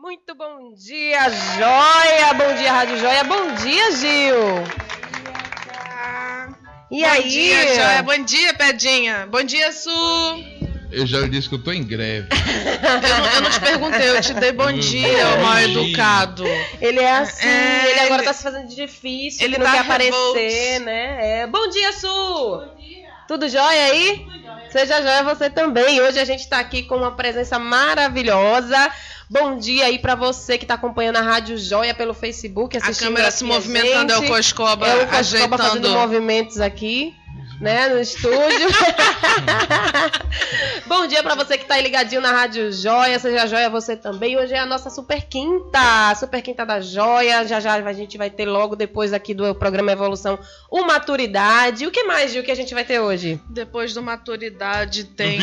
Muito bom dia, Joia! Bom dia, Rádio Joia! Bom dia, Gil! E aí? Bom dia, Joia! Bom dia, Pedinha! Bom dia, Su! Eu já disse que eu tô em greve. Eu não te perguntei, eu te dei bom dia, o mal educado. Ele é assim, ele agora tá se fazendo de difícil, ele não tá quer aparecer, né? Bom dia, Su! Bom dia! Tudo jóia aí? Tudo jóia. Seja jóia você também. Hoje a gente tá aqui com uma presença maravilhosa. Bom dia aí pra você que tá acompanhando a Rádio Joia pelo Facebook, assistindo. A câmera se movimentando, é o Coscoba ajeitando. Fazendo movimentos aqui, né, no estúdio. Bom dia pra você que tá aí ligadinho na Rádio Joia, seja Joia você também. Hoje é a nossa Super Quinta da Joia. Já a gente vai ter logo depois aqui do programa Evolução o Maturidade. O que mais, Gil, que a gente vai ter hoje? Depois do Maturidade tem...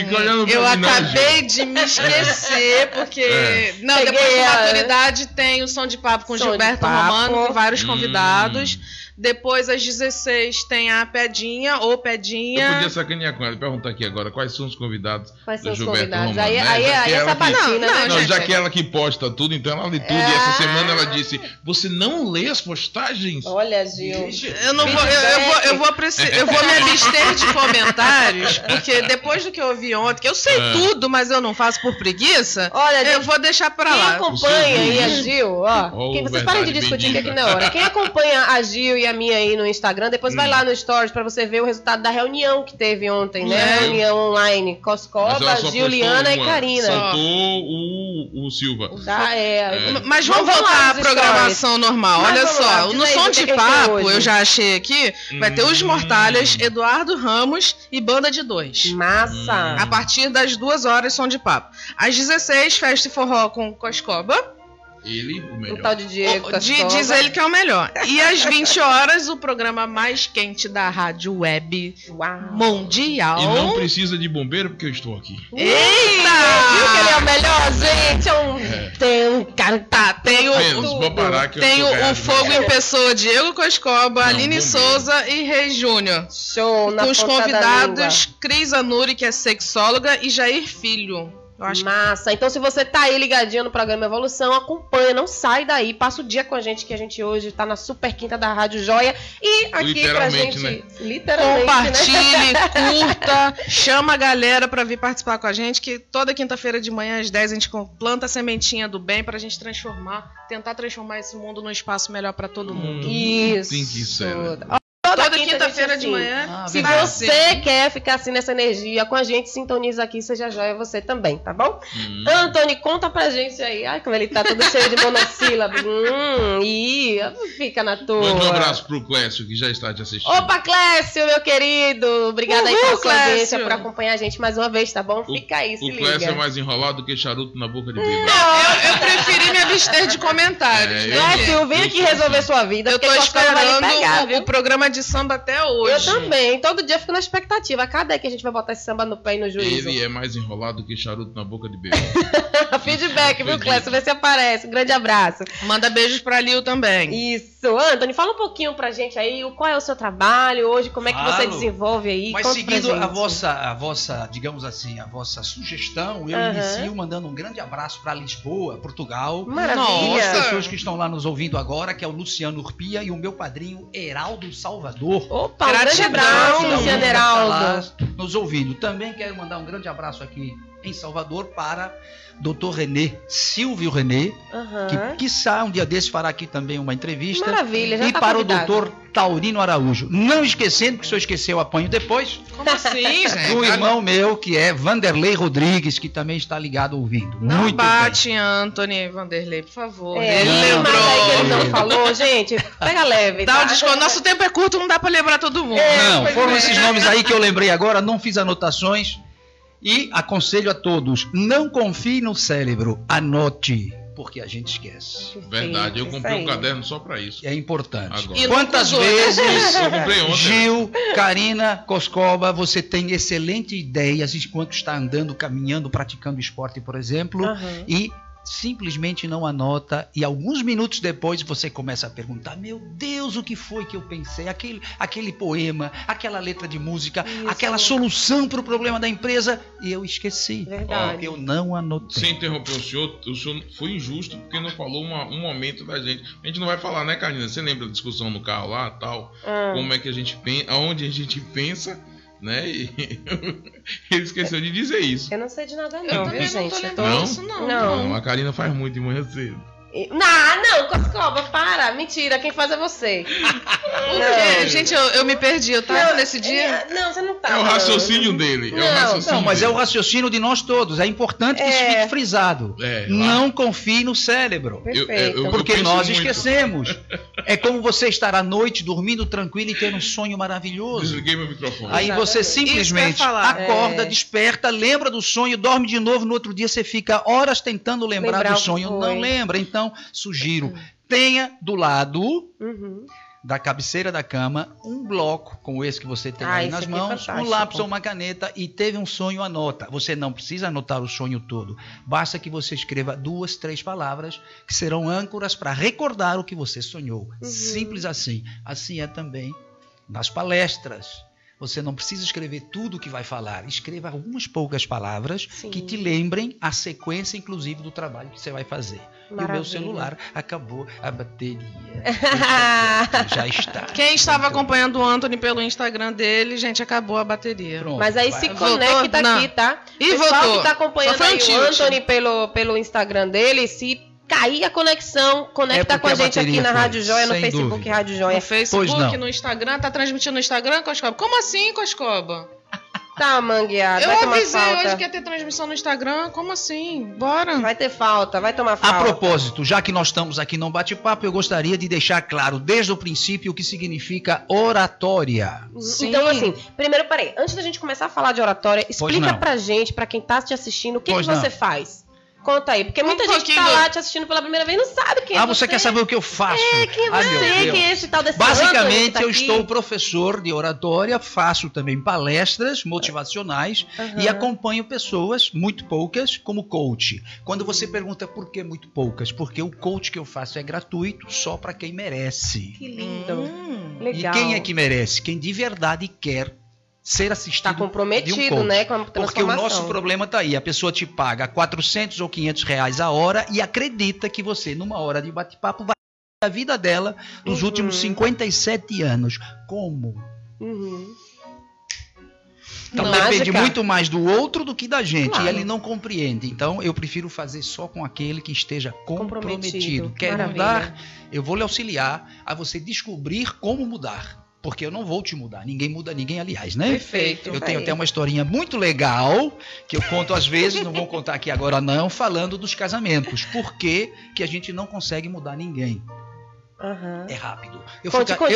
Eu acabei de me esquecer, porque... Não, depois do Maturidade tem o Som de Papo com Gilberto Romano, com vários convidados. Depois, às 16, tem a Pedinha ou Pedinha. Eu podia sacanear com ela e perguntar aqui agora quais são os convidados. Quais são do os Gilberto convidados? Romano, Aí é sabatina, né? Não, já que ela que posta tudo, então ela lê tudo. E essa semana ela disse: você não lê as postagens? Olha, Gil. Eu não vou, eu vou me abster de comentários, porque depois do que eu ouvi ontem, que eu sei tudo, mas eu não faço por preguiça. Olha, eu vou deixar pra lá. Quem acompanha aí a Gil, vocês parem de discutir aqui na hora. Quem acompanha a Gil e a minha aí no Instagram, depois vai lá no Stories pra você ver o resultado da reunião que teve ontem, né? Reunião online, Coscoba, Juliana e Karina. Soltou o Silva. Mas vamos voltar à programação normal. Olha só, no Som de Papo, eu já achei aqui, vai ter os Mortalhas, Eduardo Ramos e Banda de Dois. Massa! A partir das 2 horas, Som de Papo. Às 16, Festa e Forró com Coscoba. Ele, o melhor. O tal de Diego diz ele que é o melhor. E às 20 horas, o programa mais quente da rádio web mundial. E não precisa de bombeiro, porque eu estou aqui. Eita! Viu que ele é o melhor, gente? Tem um cara... Tem o Fogo em Pessoa, Diego Coscoba, Aline Souza e Rei Júnior. Show, na com os convidados Cris Anuri, que é sexóloga, e Jair Filho. Massa, então se você tá aí ligadinho no programa Evolução, acompanha, não sai daí, passa o dia com a gente, que a gente hoje tá na Super Quinta da Rádio Joia. E aqui pra gente, né? Literalmente, compartilhe, curta, chama a galera pra vir participar com a gente, que toda quinta-feira de manhã às 10 a gente planta a sementinha do bem pra gente tentar transformar esse mundo num espaço melhor pra todo mundo. Isso. Tem que ser, né? Toda quinta-feira de manhã. Se você quer ficar assim nessa energia com a gente, sintoniza aqui, seja joia você também, tá bom? Antônio, conta pra gente aí. Ai, como ele tá todo cheio de monossílabos. Fica na tua. Manda um abraço pro Clécio, que já está te assistindo. Opa, Clécio, meu querido. Obrigada aí pela sua audiência, por acompanhar a gente mais uma vez, tá bom? Fica aí, se liga. O Clécio é mais enrolado do que charuto na boca de bebê. Eu preferi me abster de comentários. Clécio, vem aqui resolver sua vida. Eu tô esperando o programa de samba até hoje. Eu também. Todo dia eu fico na expectativa. Cadê que a gente vai botar esse samba no pé e no juízo? Ele é mais enrolado que charuto na boca de bebê. Feedback, viu, Clécio? Vê se aparece. Um grande abraço. Manda beijos pra Lil também. Isso. Antônio, fala um pouquinho pra gente aí. Qual é o seu trabalho hoje? Como é que você desenvolve aí? Mas seguindo a vossa, digamos assim, a vossa sugestão, eu inicio mandando um grande abraço pra Lisboa, Portugal. Maravilha. As pessoas que estão lá nos ouvindo agora, que é o Luciano Urpia e o meu padrinho Heraldo Salvador. Opa, um grande abraço, Luciano Heraldo. Nos ouvindo. Também quero mandar um grande abraço aqui em Salvador para Dr. René, Silvio René, que quiçá um dia desse fará aqui também uma entrevista. Maravilha, já e tá para convidado. o Dr. Taurino Araújo. Não esquecendo que se eu esquecer eu apanho depois. Como assim, gente? O irmão meu, que é Vanderlei Rodrigues, que também está ligado ouvindo. Não muito bate, bem. Vanderlei, por favor. Ele lembrou. Aí que ele não falou, gente. Pega leve. Dá um desconto. Nosso tempo é curto, não dá pra lembrar todo mundo. Não, foram esses nomes aí que eu lembrei agora, não fiz anotações. E aconselho a todos, não confie no cérebro, anote, porque a gente esquece. Verdade, eu comprei um caderno só pra isso. É importante. Agora. Quantas vezes, eu comprei ontem. Gil, Karina, Coscoba, você tem excelentes ideias enquanto está andando, caminhando, praticando esporte, por exemplo, e simplesmente não anota e alguns minutos depois você começa a perguntar: meu Deus, o que foi que eu pensei? Aquele poema, aquela letra de música, aquela solução para o problema da empresa, e eu esqueci. Verdade. Eu não anotei. Você interrompeu o senhor foi injusto porque não falou um momento da gente. A gente não vai falar, né, Karina? Você lembra da discussão no carro lá, tal? Como é que a gente pensa, aonde a gente pensa, né? E ele esqueceu de dizer isso. Eu não sei de nada não, Eu também viu, não tô gente? lembrando disso, não. Não, a Karina faz muito de manhã cedo. Não, Coscoba, para. Mentira, quem faz é você. Não. Gente, eu me perdi. Eu tava nesse dia? Não, você não tá. É o raciocínio dele. É o raciocínio Não, mas dele. é o raciocínio de nós todos. É importante que isso fique frisado. Não confie no cérebro. Perfeito. Porque nós muito. esquecemos. É como você estar à noite dormindo tranquilo e ter um sonho maravilhoso. Desliguei meu microfone. Aí você simplesmente acorda, desperta, lembra do sonho, dorme de novo, no outro dia você fica horas tentando lembrar do sonho. Não lembra. Então, sugiro, tenha do lado da cabeceira da cama um bloco como esse que você tem aí nas mãos, um lápis ou uma caneta, e teve um sonho, anota. Você não precisa anotar o sonho todo. Basta que você escreva 2, 3 palavras que serão âncoras para recordar o que você sonhou. Simples assim. Assim é também nas palestras. Você não precisa escrever tudo o que vai falar. Escreva algumas poucas palavras que te lembrem a sequência, inclusive, do trabalho que você vai fazer. Maravilha. E o meu celular acabou a bateria. Já está. Quem estava acompanhando o Anthony pelo Instagram dele, gente, acabou a bateria. Pronto, mas aí se conecta aqui, tá? E o pessoal voltou. que tá acompanhando aí o Anthony pelo Instagram dele, se cair a conexão, conecta com a gente aqui na Rádio Joia, no Facebook dúvida. Rádio Joia. No Facebook, no Instagram, tá transmitindo no Instagram, Coscoba? Como assim, Coscoba? Tá, mangueada. Eu avisei hoje que ia ter transmissão no Instagram, como assim? Bora. Vai ter falta, vai tomar falta. A propósito, já que nós estamos aqui num bate-papo, eu gostaria de deixar claro desde o princípio o que significa oratória. Sim. Então, assim, primeiro, peraí, antes da gente começar a falar de oratória, explica pra gente, pra quem tá te assistindo, o que você faz? Conta aí, porque muita gente que tá lá te assistindo pela primeira vez não sabe quem é você. Você quer saber o que eu faço? Quem é você? Quem é esse tal desse Basicamente, tá eu estou professor de oratória, faço também palestras motivacionais e acompanho pessoas, muito poucas, como coach. Quando você pergunta por que muito poucas, porque o coach que eu faço é gratuito, só para quem merece. Que lindo. Legal. E quem é que merece? Quem de verdade quer ser assistido. Está comprometido, de um coach, né, com a transformação. Porque o nosso problema está aí. A pessoa te paga 400 ou 500 reais a hora e acredita que você, numa hora de bate-papo, vai a vida dela nos últimos 57 anos. Como? Então depende muito mais do outro do que da gente. E ele não compreende. Então eu prefiro fazer só com aquele que esteja comprometido. Quer mudar? Eu vou lhe auxiliar a você descobrir como mudar. Porque eu não vou te mudar. Ninguém muda ninguém, aliás, né? Perfeito. Eu tenho até uma historinha muito legal, que eu conto às vezes, não vou contar aqui agora não, falando dos casamentos. Por que que a gente não consegue mudar ninguém? É rápido. Eu fui casado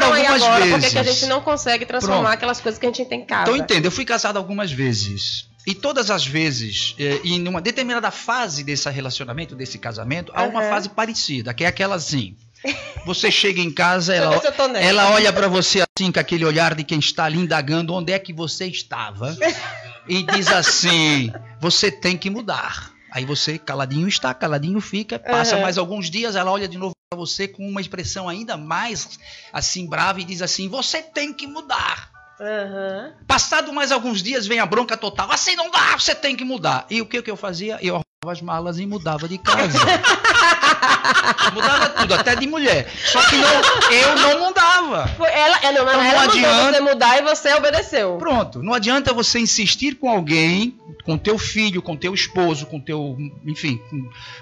algumas vezes. Por que a gente não consegue transformar aquelas coisas que a gente tem em casa? Então entenda, eu fui casado algumas vezes. E todas as vezes, em uma determinada fase desse relacionamento, desse casamento, há uma fase parecida, que é aquela assim. Você chega em casa, ela olha pra você assim, com aquele olhar de quem está ali indagando onde é que você estava, e diz assim: você tem que mudar. Aí você caladinho está, caladinho fica, passa mais alguns dias, ela olha de novo pra você com uma expressão ainda mais assim brava e diz assim: você tem que mudar. Passado mais alguns dias vem a bronca total: assim não dá, você tem que mudar. E o que eu fazia? Eu arrumava as malas e mudava de casa. Mudava tudo, até de mulher. Só que eu não mudava. Ela mandou você mudar e você obedeceu. Pronto, não adianta você insistir com alguém, com teu filho, com teu esposo, com teu, enfim,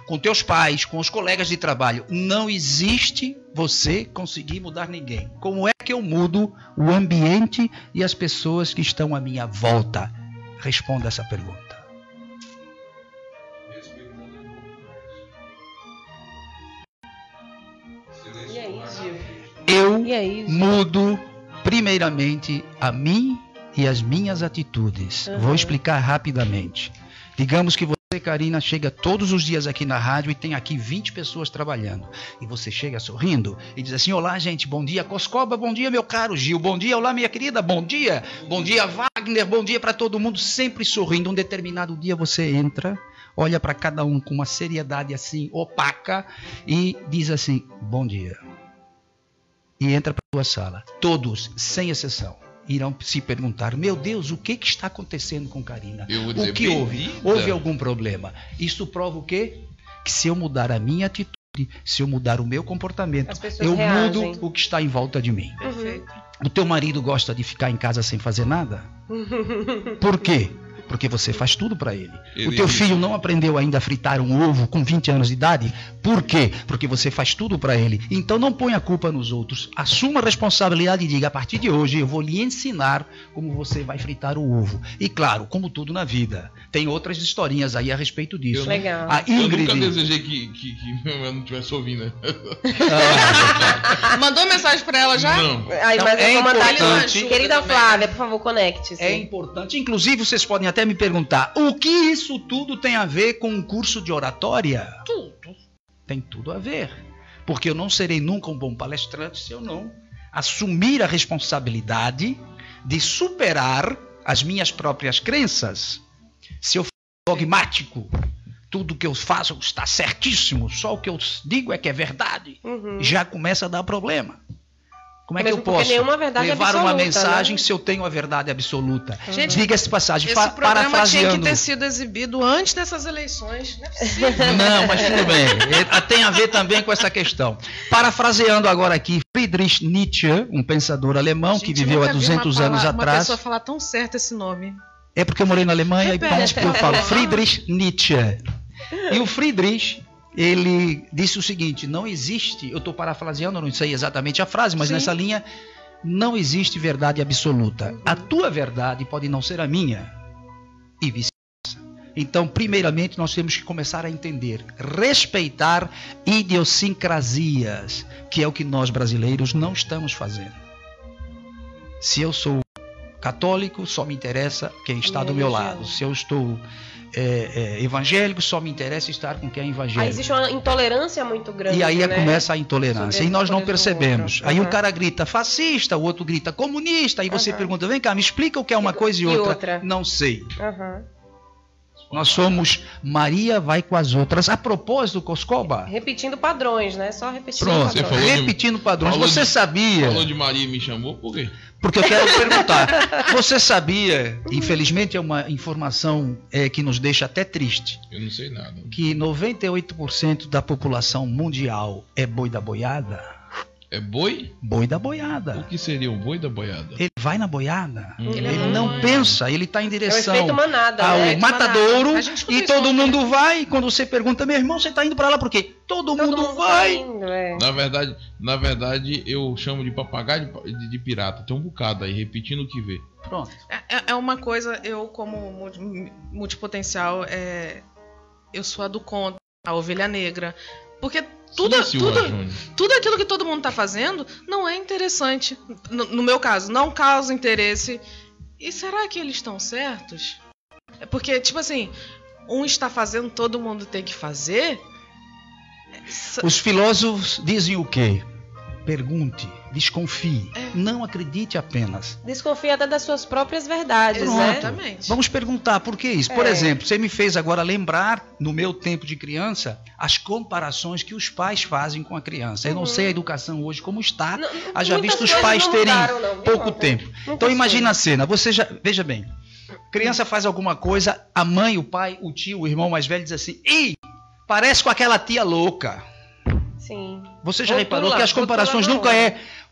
com teus pais, com os colegas de trabalho. Não existe você conseguir mudar ninguém. Como é que eu mudo o ambiente e as pessoas que estão à minha volta? Responda essa pergunta. Eu mudo primeiramente a mim e as minhas atitudes. Vou explicar rapidamente. Digamos que você Você, Karina, chega todos os dias aqui na rádio e tem aqui 20 pessoas trabalhando. E você chega sorrindo e diz assim: olá, gente, bom dia, Coscoba, bom dia, meu caro Gil, bom dia, olá, minha querida, bom dia, Wagner, bom dia para todo mundo, sempre sorrindo. Um determinado dia você entra, olha para cada um com uma seriedade assim, opaca, e diz assim: bom dia. E entra para a sua sala. Todos, sem exceção, irão se perguntar: meu Deus, o que está acontecendo com Karina? O que houve? Houve algum problema? Isso prova o quê? Que se eu mudar a minha atitude, se eu mudar o meu comportamento, eu mudo o que está em volta de mim. Perfeito. O teu marido gosta de ficar em casa sem fazer nada? Por quê? Porque você faz tudo para ele. O teu filho não aprendeu ainda a fritar um ovo com 20 anos de idade? Por quê? Porque você faz tudo para ele. Então não ponha a culpa nos outros. Assuma a responsabilidade e diga: a partir de hoje eu vou lhe ensinar como você vai fritar o ovo. E claro, como tudo na vida, tem outras historinhas aí a respeito disso. Legal. A Ingrid... Eu nunca desejei que meu irmão não estivesse ouvindo. Mandou mensagem para ela já? Não. Aí, Então, mas eu vou mandar importante. Querida Flávia, por favor, conecte-se. É importante. Inclusive, vocês podem até me perguntar: o que isso tudo tem a ver com um curso de oratória? Tudo. Tem tudo a ver. Porque eu não serei nunca um bom palestrante se eu não assumir a responsabilidade de superar as minhas próprias crenças. Se eu for dogmático, tudo que eu faço está certíssimo, só o que eu digo é que é verdade, já começa a dar problema. Como é que eu posso levar uma mensagem, né, se eu tenho a verdade absoluta? Gente, diga-se de passagem, esse programa parafraseando. tinha que ter sido exibido antes dessas eleições. Não é possível. Não, mas tudo bem. Tem a ver também com essa questão. Parafraseando agora aqui, Friedrich Nietzsche, um pensador alemão, gente, que viveu há 200 anos atrás. Uma pessoa falar tão certo esse nome. É porque eu morei na Alemanha, então eu falo Friedrich Nietzsche. E o Friedrich, ele disse o seguinte: não existe, eu estou parafraseando, não sei exatamente a frase, mas nessa linha, não existe verdade absoluta. A tua verdade pode não ser a minha, e vice-versa. Então, primeiramente, nós temos que começar a entender, respeitar idiosincrasias, que é o que nós brasileiros não estamos fazendo. Se eu sou católico, só me interessa quem está do meu lado. Se eu estou evangélico, só me interessa estar com quem é evangélico. Aí existe uma intolerância muito grande. E aí começa a intolerância. E nós não percebemos. Aí um cara grita fascista, o outro grita comunista. Aí você pergunta: vem cá, me explica o que é uma coisa e outra. Não sei. Nós somos Maria vai com as outras. A propósito, Coscoba. Repetindo padrões, né? Só repetindo padrões. Pronto, repetindo padrões. Você sabia? Falou de Maria e me chamou, por quê? Porque eu quero perguntar. Você sabia, infelizmente é uma informação que nos deixa até triste. Eu não sei nada. Que 98% da população mundial é boi da boiada? É boi? Boi da boiada. O que seria o boi da boiada? Ele vai na boiada. Ele não pensa, ele está em direção ao matadouro e todo mundo vai. E quando você pergunta: meu irmão, você está indo para lá por quê? Todo mundo vai. Indo, Na verdade, eu chamo de papagaio de pirata. Tem um bocado aí, repetindo o que vê. Pronto. É uma coisa, eu como multipotencial, eu sou a do contra, a ovelha negra. Porque tudo aquilo que todo mundo está fazendo não é interessante. No meu caso, não causa interesse. E será que eles estão certos? Porque, tipo assim, um está fazendo, todo mundo tem que fazer. Os filósofos dizem o quê? Pergunte, desconfie, não acredite apenas. Desconfie até das suas próprias verdades, né? Exatamente. Vamos perguntar por que isso. Por exemplo, você me fez agora lembrar, no meu tempo de criança, as comparações que os pais fazem com a criança. Eu não sei a educação hoje como está, haja visto os pais terem pouco tempo. Então imagina a cena, veja bem, criança faz alguma coisa, a mãe, o pai, o tio, o irmão mais velho diz assim: "Ih, parece com aquela tia louca." Sim. Você já reparou que as comparações nunca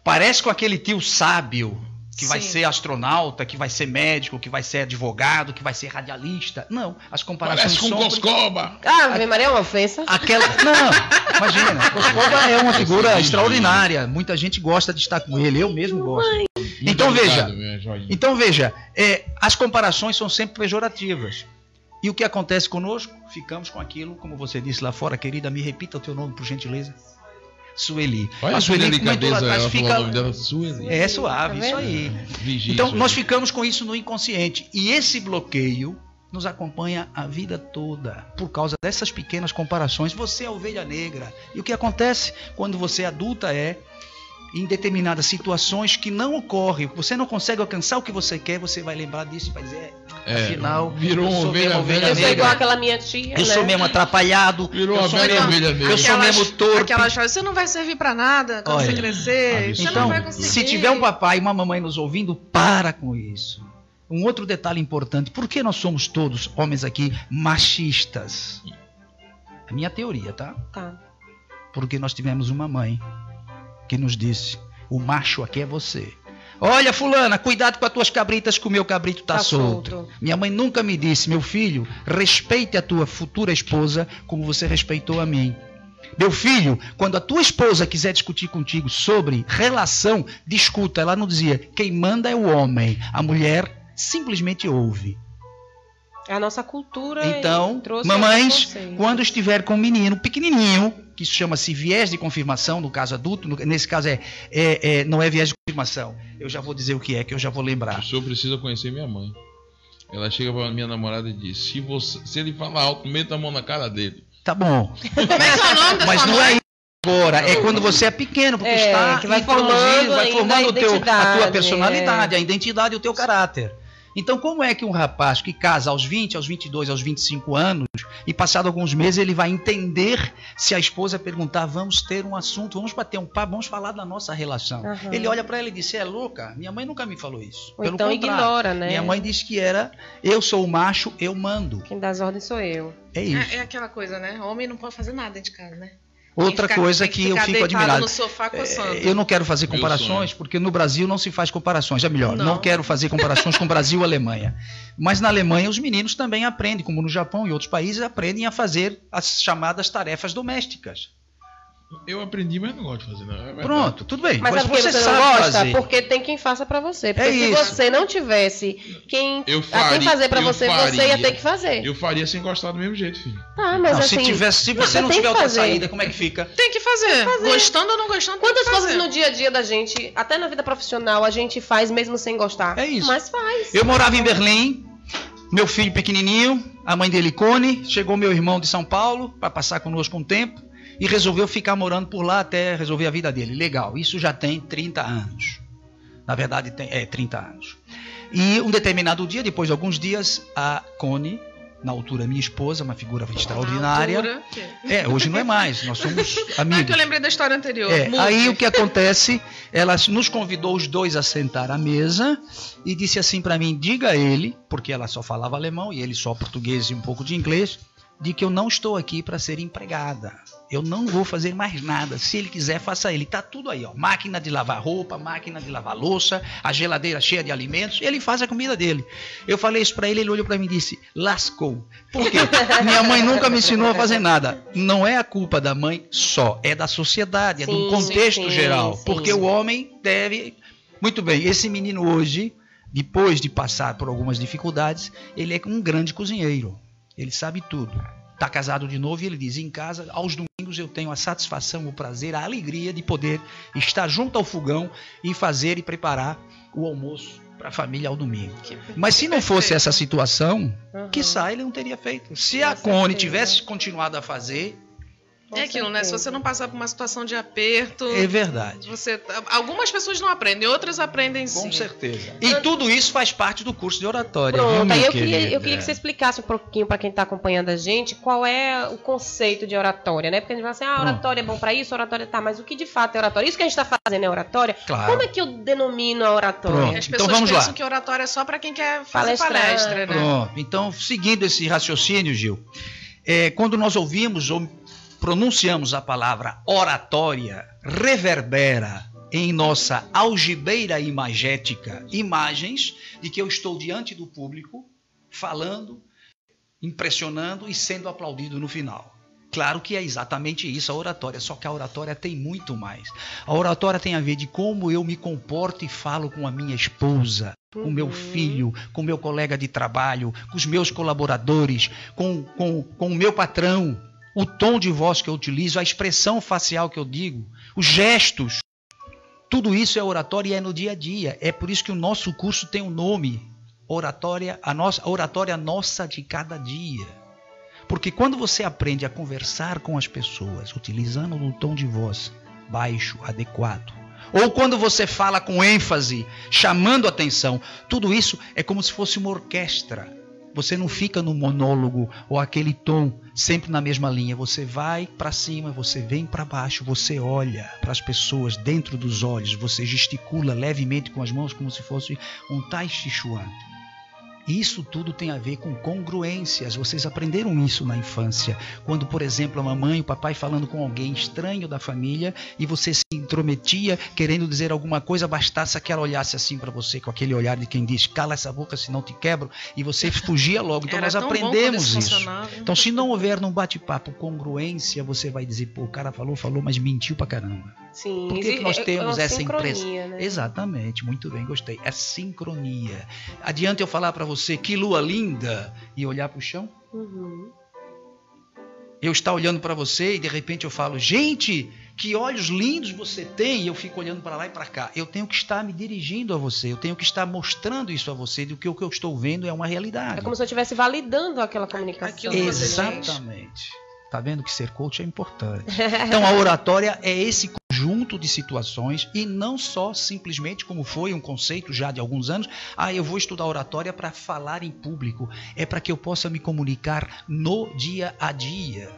parece com aquele tio sábio que vai ser astronauta, que vai ser médico, que vai ser advogado, que vai ser radialista. Não, as comparações parece com Coscoba. Maria, é uma ofensa. Não, imagina, Coscoba é uma figura extraordinária. Muita gente gosta de estar com ele, eu mesmo gosto. Então veja, as comparações são sempre pejorativas. E o que acontece conosco? Ficamos com aquilo, como você disse lá fora, querida, me repita o teu nome, por gentileza. Sueli. A Sueli comentou lá atrás, fica... o nome dela, Sueli. É suave, isso aí. Então, nós ficamos com isso no inconsciente. E esse bloqueio nos acompanha a vida toda por causa dessas pequenas comparações. Você é a ovelha negra. E o que acontece quando você é adulta em determinadas situações que não ocorrem, você não consegue alcançar o que você quer, você vai lembrar disso e vai dizer, afinal, virou uma ovelha negra. Eu sou igual aquela minha tia, eu sou mesmo atrapalhado, virou uma ovelha negra. Eu sou mesmo torpe. Aquelas coisas, você não vai servir pra nada quando você crescer, você então, não vai conseguir. Se tiver um papai e uma mamãe nos ouvindo, para com isso. Um outro detalhe importante, por que nós somos todos, homens aqui, machistas? É minha teoria, tá? Porque nós tivemos uma mãe que nos disse, o macho aqui é você. Olha, fulana, cuidado com as tuas cabritas, que o meu cabrito tá solto. Minha mãe nunca me disse, meu filho, respeite a tua futura esposa como você respeitou a mim. Meu filho, quando a tua esposa quiser discutir contigo sobre relação, discuta. Ela não dizia, quem manda é o homem, a mulher simplesmente ouve. É a nossa cultura. Então, mamães, quando estiver com um menino pequenininho, que isso chama-se viés de confirmação, no caso adulto, nesse caso não é viés de confirmação. Eu já vou dizer o que é, que eu já vou lembrar. O senhor precisa conhecer minha mãe. Ela chega para minha namorada e diz, se ele falar alto, meta a mão na cara dele. Tá bom. Como é que é o nome da Mas sua não mãe? é isso agora, é quando você é pequeno, porque está que vai formando a tua personalidade, a identidade e o teu caráter. Então, como é que um rapaz que casa aos 20, aos 22, aos 25 anos, e passado alguns meses ele vai entender se a esposa perguntar, vamos ter um assunto, vamos bater um papo, vamos falar da nossa relação. Ele olha para ela e diz, você é louca? Minha mãe nunca me falou isso. Ou então ignora, né? Minha mãe disse que eu sou o macho, eu mando. Quem dá as ordens sou eu. É isso. É aquela coisa, né? Homem não pode fazer nada dentro de casa, né? Outra coisa que eu fico admirado. No sofá coçando. Eu não quero fazer comparações, porque no Brasil não se faz comparações. É melhor, não quero fazer comparações com Brasil e Alemanha. Mas na Alemanha os meninos também aprendem, como no Japão e outros países, aprendem a fazer as chamadas tarefas domésticas. Eu aprendi, mas não gosto de fazer, não. Pronto, tudo bem. Mas sabe por que você não gosta? Fazer. Porque tem quem faça pra você. Porque se você não tivesse quem fazer pra você, você ia ter que fazer. Eu faria sem gostar do mesmo jeito, filho. Tá, mas não, assim, se você não tiver outra saída, como é que fica? Tem que fazer. Gostando ou não gostando, quantas coisas no dia a dia da gente, até na vida profissional, a gente faz mesmo sem gostar? É isso. Mas faz. Eu morava em Berlim, meu filho pequenininho, a mãe dele, Cone, chegou meu irmão de São Paulo para passar conosco um tempo. E resolveu ficar morando por lá até resolver a vida dele. Legal, isso já tem 30 anos. Na verdade, tem 30 anos. E um determinado dia, depois de alguns dias, a Cone, na altura minha esposa, uma figura extraordinária. Hoje não é mais, nós somos amigos. É que eu lembrei da história anterior. Aí o que acontece, ela nos convidou os dois a sentar à mesa e disse assim para mim, diga a ele, porque ela só falava alemão e ele só português e um pouco de inglês, de que eu não estou aqui para ser empregada. Eu não vou fazer mais nada. Se ele quiser, faça ele. Tá tudo aí, ó. Máquina de lavar roupa, máquina de lavar louça, a geladeira cheia de alimentos. Ele faz a comida dele. Eu falei isso para ele, ele olhou para mim e disse, lascou. Por quê? Minha mãe nunca me ensinou a fazer nada. Não é a culpa da mãe só, é da sociedade, é de um contexto geral. Porque o homem deve... Muito bem, esse menino hoje, depois de passar por algumas dificuldades, ele é um grande cozinheiro. Ele sabe tudo. Está casado de novo e ele diz, em casa, aos domingos eu tenho a satisfação, o prazer, a alegria de poder estar junto ao fogão e fazer e preparar o almoço para a família ao domingo. Mas se não fosse essa situação, quiçá ele não teria feito. Se a Cone tivesse continuado a fazer... É aquilo, né? Se você não passar por uma situação de aperto... É verdade. Algumas pessoas não aprendem, outras aprendem sim. Com certeza. E tudo isso faz parte do curso de oratória. Pronto, aí eu queria que você explicasse um pouquinho para quem está acompanhando a gente qual é o conceito de oratória, né? Porque a gente vai assim, oratória é bom para isso, oratória tá, mas o que de fato é oratória? Isso que a gente está fazendo é oratória? Claro. Como é que eu denomino a oratória? Pronto. As pessoas então, pensam que oratória é só para quem quer fazer palestra, né? Pronto. Então, seguindo esse raciocínio, Gil, quando nós ouvimos ou pronunciamos a palavra oratória, reverbera em nossa algibeira imagética imagens de que eu estou diante do público, falando, impressionando e sendo aplaudido no final. Claro que é exatamente isso a oratória, só que a oratória tem muito mais. A oratória tem a ver de como eu me comporto e falo com a minha esposa, com o meu filho, com o meu colega de trabalho, com os meus colaboradores, com o meu patrão. O tom de voz que eu utilizo, a expressão facial que eu digo, os gestos, tudo isso é oratória e é no dia a dia. É por isso que o nosso curso tem um nome, a oratória nossa de cada dia. Porque quando você aprende a conversar com as pessoas, utilizando um tom de voz baixo, adequado, ou quando você fala com ênfase, chamando atenção, tudo isso é como se fosse uma orquestra. Você não fica no monólogo ou aquele tom sempre na mesma linha. Você vai para cima, você vem para baixo, você olha para as pessoas dentro dos olhos, você gesticula levemente com as mãos como se fosse um Tai Chi Chuan. Isso tudo tem a ver com congruências. Vocês aprenderam isso na infância. Quando, por exemplo, a mamãe e o papai falando com alguém estranho da família e você se intrometia querendo dizer alguma coisa, bastasse que ela olhasse assim para você com aquele olhar de quem diz, cala essa boca senão te quebro, e você fugia logo. Então nós aprendemos isso. Então se não houver num bate-papo congruência, você vai dizer, pô, o cara falou, mas mentiu pra caramba. Sim. Por que nós temos essa impressão? Né? Exatamente, muito bem, gostei. É sincronia. Adianta eu falar para você, que lua linda, e olhar para o chão? Uhum. Eu estar olhando para você e de repente eu falo, gente, que olhos lindos você tem, e eu fico olhando para lá e para cá. Eu tenho que estar me dirigindo a você, eu tenho que estar mostrando isso a você, de que o que eu estou vendo é uma realidade. É como se eu estivesse validando aquela comunicação. Exatamente. Tá vendo que ser coach é importante. Então a oratória é esse conjunto de situações, e não só simplesmente como foi um conceito já de alguns anos, eu vou estudar oratória para falar em público, é para que eu possa me comunicar no dia a dia.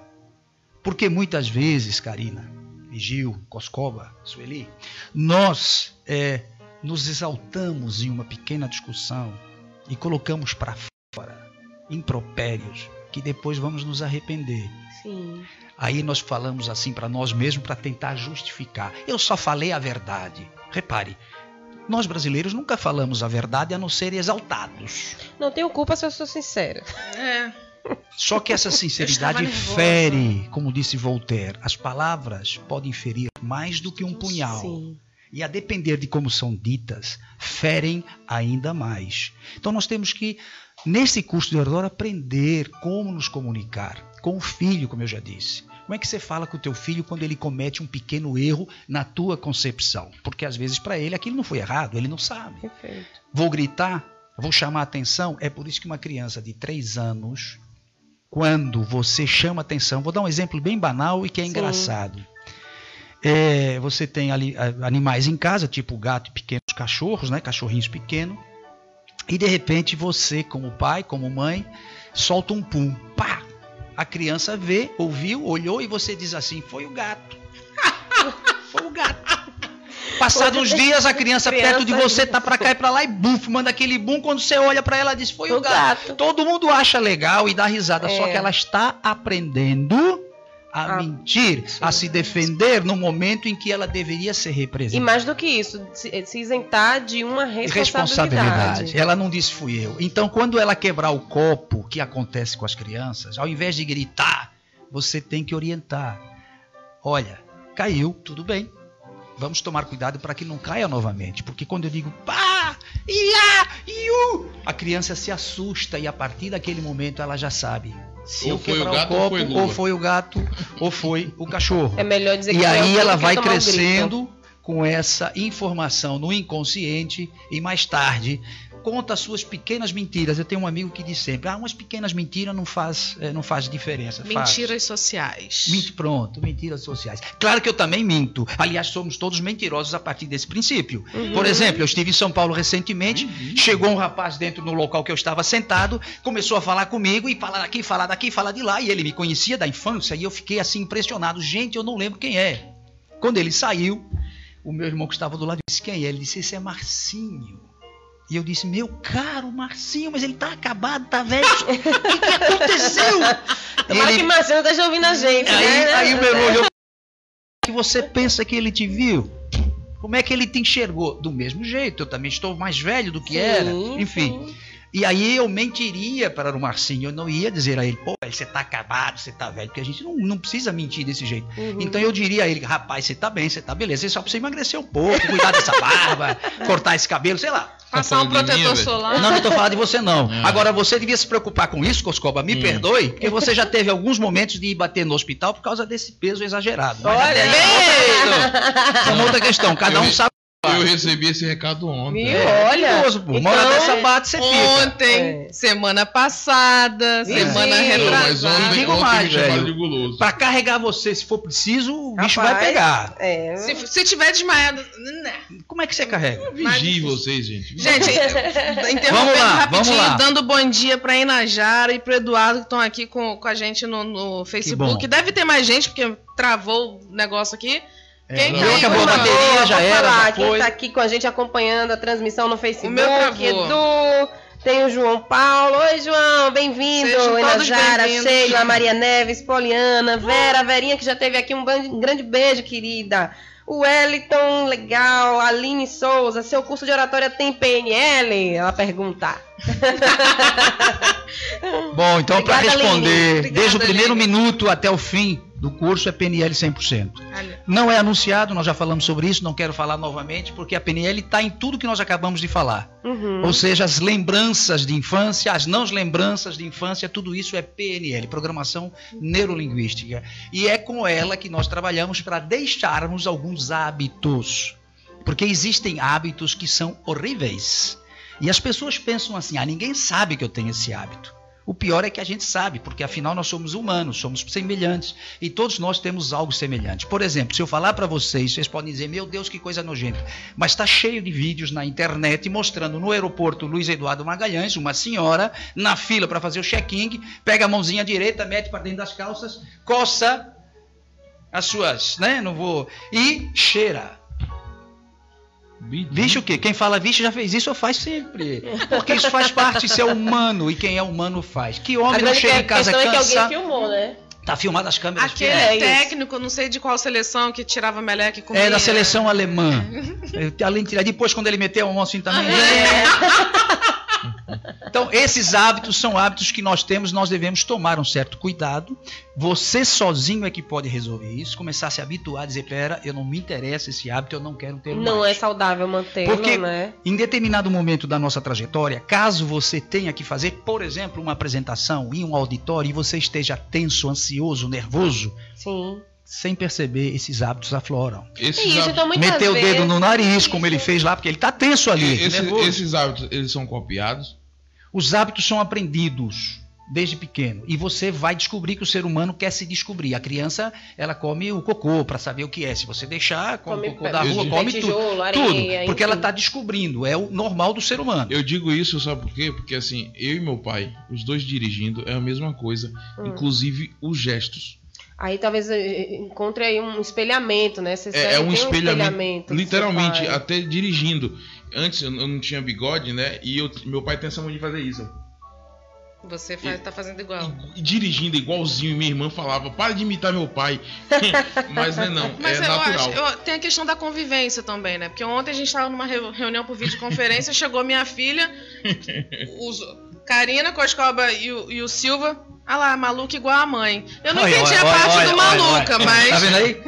Porque muitas vezes, Karina, Gil, Coscoba, Sueli, nós nos exaltamos em uma pequena discussão e colocamos para fora impropérios que depois vamos nos arrepender. Sim. Aí nós falamos assim para nós mesmos para tentar justificar. Eu só falei a verdade. Repare, nós brasileiros nunca falamos a verdade a não ser exaltados. Não tenho culpa se eu sou sincera. Só que essa sinceridade fere, como disse Voltaire. As palavras podem ferir mais do que um punhal. Sim. E a depender de como são ditas, ferem ainda mais. Então nós temos que, nesse curso de oratória, aprender como nos comunicar com o filho, como eu já disse. Como é que você fala com o teu filho quando ele comete um pequeno erro na tua concepção? Porque às vezes para ele aquilo não foi errado, ele não sabe. Perfeito. Vou gritar, vou chamar a atenção. É por isso que uma criança de 3 anos, quando você chama a atenção, vou dar um exemplo bem banal e que é engraçado. Você tem ali animais em casa, tipo gato e pequenos cachorros, né? Cachorrinhos pequenos. E de repente você, como pai, como mãe, solta um pum. Pá! A criança vê, ouviu, olhou e você diz assim, foi o gato. Foi o gato. Passados uns dias, a criança perto de você tá pra cá e pra lá e buf, manda aquele bum. Quando você olha pra ela, diz, foi o gato. Todo mundo acha legal e dá risada, só que ela está aprendendo a mentir, a se defender no momento em que ela deveria ser representada. E mais do que isso, se isentar de uma responsabilidade. Ela não disse fui eu. Então, quando ela quebrar o copo, que acontece com as crianças, ao invés de gritar, você tem que orientar. Olha, caiu, tudo bem. Vamos tomar cuidado para que não caia novamente. Porque quando eu digo pá, ia, iu, a criança se assusta e a partir daquele momento ela já sabe. Se eu quebrar o copo, ou foi o gato, ou foi o cachorro. É melhor dizer que e aí ela vai crescendo com essa informação no inconsciente e mais tarde conta as suas pequenas mentiras. Eu tenho um amigo que diz sempre, umas pequenas mentiras não faz diferença. Mentiras sociais. Pronto, mentiras sociais. Claro que eu também minto. Aliás, somos todos mentirosos a partir desse princípio. Uhum. Por exemplo, eu estive em São Paulo recentemente, chegou um rapaz dentro no local que eu estava sentado, começou a falar comigo e falar daqui, falar de lá, e ele me conhecia da infância e eu fiquei assim impressionado. Gente, eu não lembro quem é. Quando ele saiu, o meu irmão que estava do lado disse, quem é? Ele disse, esse é Marcinho. E eu disse, meu caro Marcinho, mas ele tá acabado, tá velho. O que aconteceu? Tomara que Marcinho esteja ouvindo a gente. Aí o meu irmão olhou, que você pensa que ele te viu? Como é que ele te enxergou? Do mesmo jeito, eu também estou mais velho do que era. Enfim. Sim. E aí eu mentiria para o Marcinho, eu não ia dizer a ele, pô, você tá acabado, você tá velho, porque a gente não precisa mentir desse jeito. Uhum. Então eu diria a ele, rapaz, você tá bem, você tá beleza, você só precisa emagrecer um pouco, cuidar dessa barba, cortar esse cabelo, sei lá. Passar um protetor solar. Não estou falando de você não. Agora você devia se preocupar com isso, Coscoba, me perdoe, porque você já teve alguns momentos de ir bater no hospital por causa desse peso exagerado. Mas olha, é uma outra questão, cada um sabe. Eu recebi esse recado ontem. Olha, pô. Uma hora dessa bate, você fica. Ontem, semana passada, semana retrasada. Mas digo mais, velho. De guloso. Pra carregar você, se for preciso, o bicho vai pegar. Se tiver desmaiado... Como é que você carrega? Vigie vocês, gente. Gente, interrompendo rapidinho, dando bom dia pra Inajara e pro Eduardo, que estão aqui com a gente no Facebook. Deve ter mais gente, porque travou o negócio aqui. Acabou a bateria, já era. Quem tá aqui com a gente acompanhando a transmissão no Facebook, o meu travou. Edu, tem o João Paulo. Oi, João, bem-vindo. Inajara, Sheila, Maria Neves, Poliana, Vera, Verinha, que já teve aqui, um grande beijo, querida. O Wellington, legal. Aline Souza, seu curso de oratória tem PNL? Ela pergunta. Bom, então para responder, desde o primeiro minuto até o fim do curso é PNL 100%. Não é anunciado, nós já falamos sobre isso, não quero falar novamente, porque a PNL está em tudo que nós acabamos de falar. Ou seja, as lembranças de infância, as não lembranças de infância, tudo isso é PNL, Programação Neurolinguística. E é com ela que nós trabalhamos para deixarmos alguns hábitos. Porque existem hábitos que são horríveis. E as pessoas pensam assim, ninguém sabe que eu tenho esse hábito. O pior é que a gente sabe, porque afinal nós somos humanos, somos semelhantes e todos nós temos algo semelhante. Por exemplo, se eu falar para vocês, vocês podem dizer, meu Deus, que coisa nojenta. Mas está cheio de vídeos na internet mostrando no aeroporto Luiz Eduardo Magalhães, uma senhora na fila para fazer o check-in, pega a mãozinha direita, mete para dentro das calças, coça as suas, e cheira. Vixe o quê? Quem fala vixe já fez isso ou faz sempre. Porque isso faz parte, isso é humano. E quem é humano faz. Que homem não chega em casa cansado. A questão é que alguém filmou, né? Tá filmado as câmeras. Aquele técnico, não sei de qual seleção, que tirava meleque e comia. É da seleção alemã. Além de tirar, depois quando ele meteu a mão assim também. Então, esses hábitos são hábitos que nós temos, nós devemos tomar um certo cuidado. Você sozinho é que pode resolver isso, começar a se habituar, dizer, pera, eu não me interessa esse hábito, eu não quero ter mais. Não é saudável mantê-lo, porque, né? Em determinado momento da nossa trajetória, caso você tenha que fazer, por exemplo, uma apresentação em um auditório e você esteja tenso, ansioso, nervoso, sim, sem perceber, esses hábitos afloram. Então, meter o dedo no nariz, como ele fez lá, porque ele está tenso ali. Esses hábitos, eles são copiados? Os hábitos são aprendidos desde pequeno. E você vai descobrir que o ser humano quer se descobrir. A criança, ela come o cocô para saber o que é. Se você deixar, come o cocô da rua, come tijolo, areia, porque ela está descobrindo. É o normal do ser humano. Eu digo isso, sabe por quê? Porque assim, eu e meu pai, os dois dirigindo, é a mesma coisa. Inclusive os gestos. Aí talvez encontre aí um espelhamento, né? Você um espelhamento. Literalmente, até dirigindo. Antes eu não tinha bigode, né? E meu pai tem essa mania de fazer isso. Você tá fazendo igual. Dirigindo igualzinho. Minha irmã falava, para de imitar meu pai. Mas não, mas é natural. Tem a questão da convivência também, né? Porque ontem a gente estava numa reunião por videoconferência, chegou minha filha, Karina Coscoba e o Silva. Ah lá, maluca igual a mãe. Eu não entendi a parte do maluca, mas... Tá vendo aí?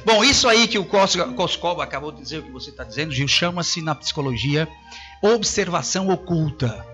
Bom, isso aí que o Coscoba acabou de dizer, o que você está dizendo, Gil, chama-se na psicologia observação oculta.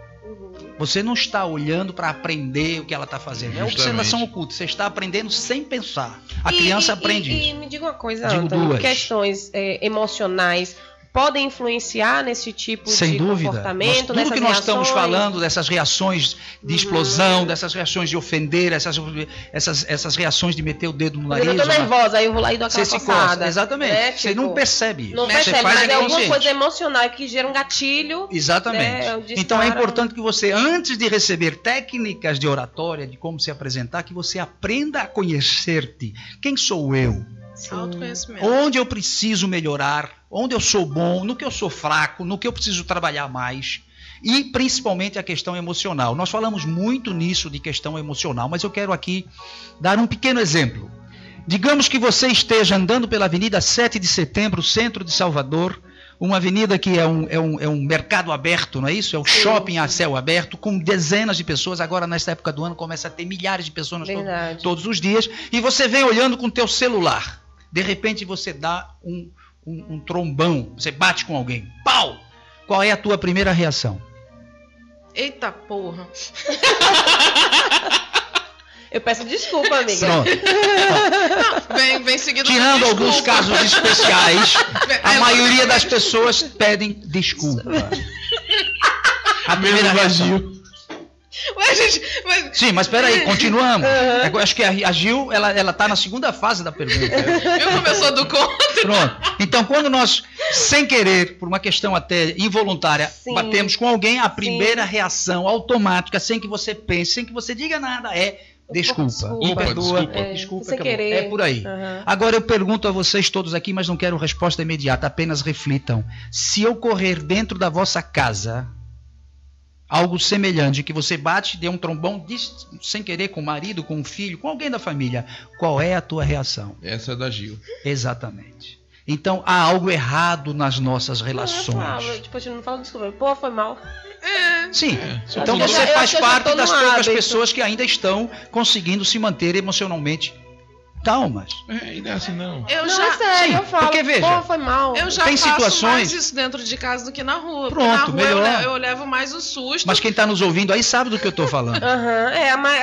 Você não está olhando para aprender o que ela está fazendo. É observação oculta. Você está aprendendo sem pensar. A criança aprende isso. E me diga uma coisa, Antônio, questões emocionais podem influenciar nesse tipo de comportamento, tudo que nós estamos falando, dessas reações de explosão, dessas reações de ofender, essas reações de meter o dedo no nariz. Eu tô nervosa, aí eu vou lá e dou aquela coçada. Exatamente. Né? Você não percebe isso. Não percebe, mas é alguma coisa emocional que gera um gatilho. Exatamente. Né? Então é importante que você, antes de receber técnicas de oratória, de como se apresentar, que você aprenda a conhecer-te. Quem sou eu? Autoconhecimento. Onde eu preciso melhorar, onde eu sou bom, no que eu sou fraco, no que eu preciso trabalhar mais. E principalmente a questão emocional. Nós falamos muito nisso de questão emocional, mas eu quero aqui dar um pequeno exemplo. Digamos que você esteja andando pela Avenida 7 de Setembro, centro de Salvador, uma avenida que é um mercado aberto, não é isso? É um shopping a céu aberto, com dezenas de pessoas. Agora, nessa época do ano, começa a ter milhares de pessoas todos os dias. E você vem olhando com o teu celular. De repente, você dá um trombão, você bate com alguém. Pau! Qual é a tua primeira reação? Eita porra! Eu peço desculpa, amiga. Pronto. Vem seguido. Tirando alguns casos especiais, a maioria das pessoas pedem desculpa. A primeira reação. Sim, mas espera aí, continuamos. Eu acho que a Gil, ela tá na segunda fase da pergunta. Eu começou do conto. Pronto. Então, quando nós, sem querer, por uma questão até involuntária, batemos com alguém, a primeira reação automática, sem que você pense, sem que você diga nada, é desculpa. Me perdoa. Desculpa. É por aí. Agora eu pergunto a vocês todos aqui, mas não quero resposta imediata, apenas reflitam. Se ocorrer dentro da vossa casa algo semelhante, que você bate, dê um trombão sem querer com o marido, com o filho, com alguém da família, qual é a tua reação? Essa é da Gil. Exatamente. Então há algo errado nas nossas relações. Eu não falo desculpa. Pô, foi mal. Sim. Então você faz parte das poucas pessoas que ainda estão conseguindo se manter emocionalmente calmas. E não é assim não. Eu falo. Porque veja, foi mal. Eu já tem faço situações mais isso dentro de casa do que na rua. Pronto, na rua melhor. eu levo mais o susto. Mas quem está nos ouvindo aí sabe do que eu estou falando.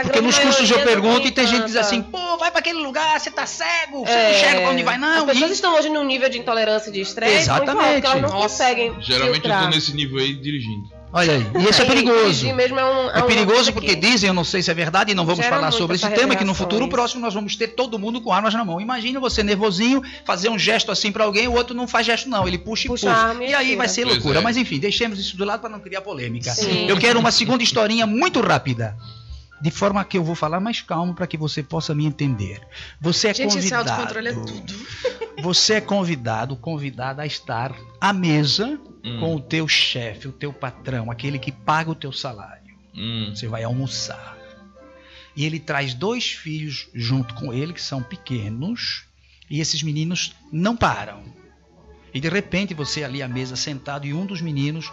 Porque nos cursos eu pergunto e tem gente que diz assim, pô, vai para aquele lugar, você tá cego, você não enxerga para onde vai, não. As pessoas estão hoje num nível de intolerância e de estresse. Exatamente. Muito alto, elas não conseguem Geralmente filtrar. eu tô nesse nível aí dirigindo. Olha aí, e isso é perigoso. Mesmo é perigoso porque dizem, eu não sei se é verdade, e não vamos falar sobre esse tema, que no futuro próximo nós vamos ter todo mundo com armas na mão. Imagina você nervosinho, fazer um gesto assim para alguém, o outro não faz gesto não, ele puxa e puxa. E aí vai ser loucura. Mas enfim, deixemos isso do lado para não criar polêmica. Sim. Eu quero uma segunda historinha muito rápida. De forma que eu vou falar mais calmo para que você possa me entender. Você é convidado. Esse autocontrole é tudo. Você é convidada a estar à mesa com o teu chefe, o teu patrão, aquele que paga o teu salário. Você vai almoçar. E ele traz 2 filhos junto com ele, que são pequenos, e esses meninos não param. E de repente você ali à mesa sentado e um dos meninos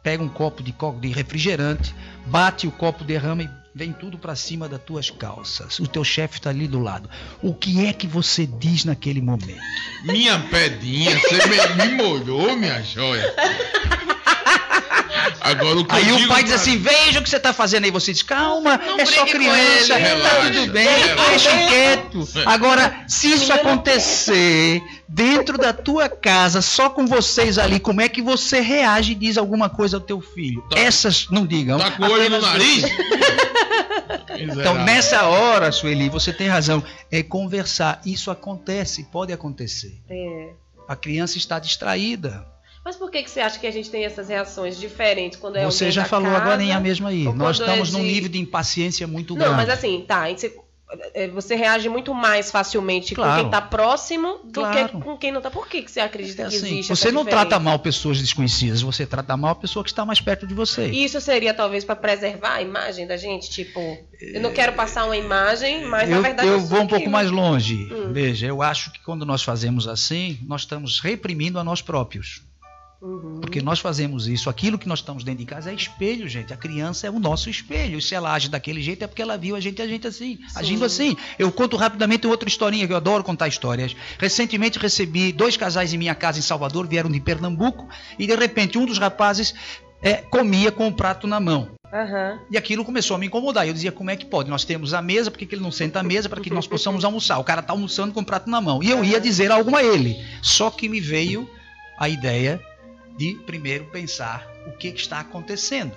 pega um copo de refrigerante, bate o copo, derrama e vem tudo para cima das tuas calças. O teu chefe está ali do lado. O que é que você diz naquele momento? Minha pedinha, você me molhou, minha joia. Agora, o que aí o pai diz assim, veja o que você está fazendo aí. Você diz, calma, é só criança, tá tudo bem, deixa quieto. Agora, se isso acontecer dentro da tua casa, só com vocês ali, como é que você reage e diz alguma coisa ao teu filho? Essas não digam. Tá com o olho no nariz? Então, nessa hora, Sueli, você tem razão. É conversar. Isso acontece, pode acontecer. A criança está distraída. Mas por que você acha que a gente tem essas reações diferentes quando é Você já falou casa, agora em a mesma aí. Nós estamos num nível de impaciência muito grande. Não, mas assim, você reage muito mais facilmente com quem está próximo do que com quem não está. Por que você acredita que existe essa Você não diferença? trata mal pessoas desconhecidas, você trata mal a pessoa que está mais perto de você. Isso seria talvez para preservar a imagem da gente? Tipo, eu não quero passar uma imagem, mas na verdade eu vou um pouco mais longe. Veja, eu acho que quando nós fazemos assim, nós estamos reprimindo a nós próprios. Porque nós fazemos isso, aquilo que nós estamos dentro de casa é espelho, gente. A criança é o nosso espelho. Se ela age daquele jeito é porque ela viu a gente assim, agindo assim. Eu conto rapidamente outra historinha, que eu adoro contar histórias. Recentemente recebi 2 casais em minha casa em Salvador, vieram de Pernambuco, e de repente um dos rapazes comia com o prato na mão. E aquilo começou a me incomodar. Eu dizia, como é que pode? Nós temos a mesa, por que ele não senta à mesa para que nós possamos almoçar? O cara está almoçando com o prato na mão. E eu ia dizer algo a ele. Só que me veio a ideia de primeiro pensar o que está acontecendo.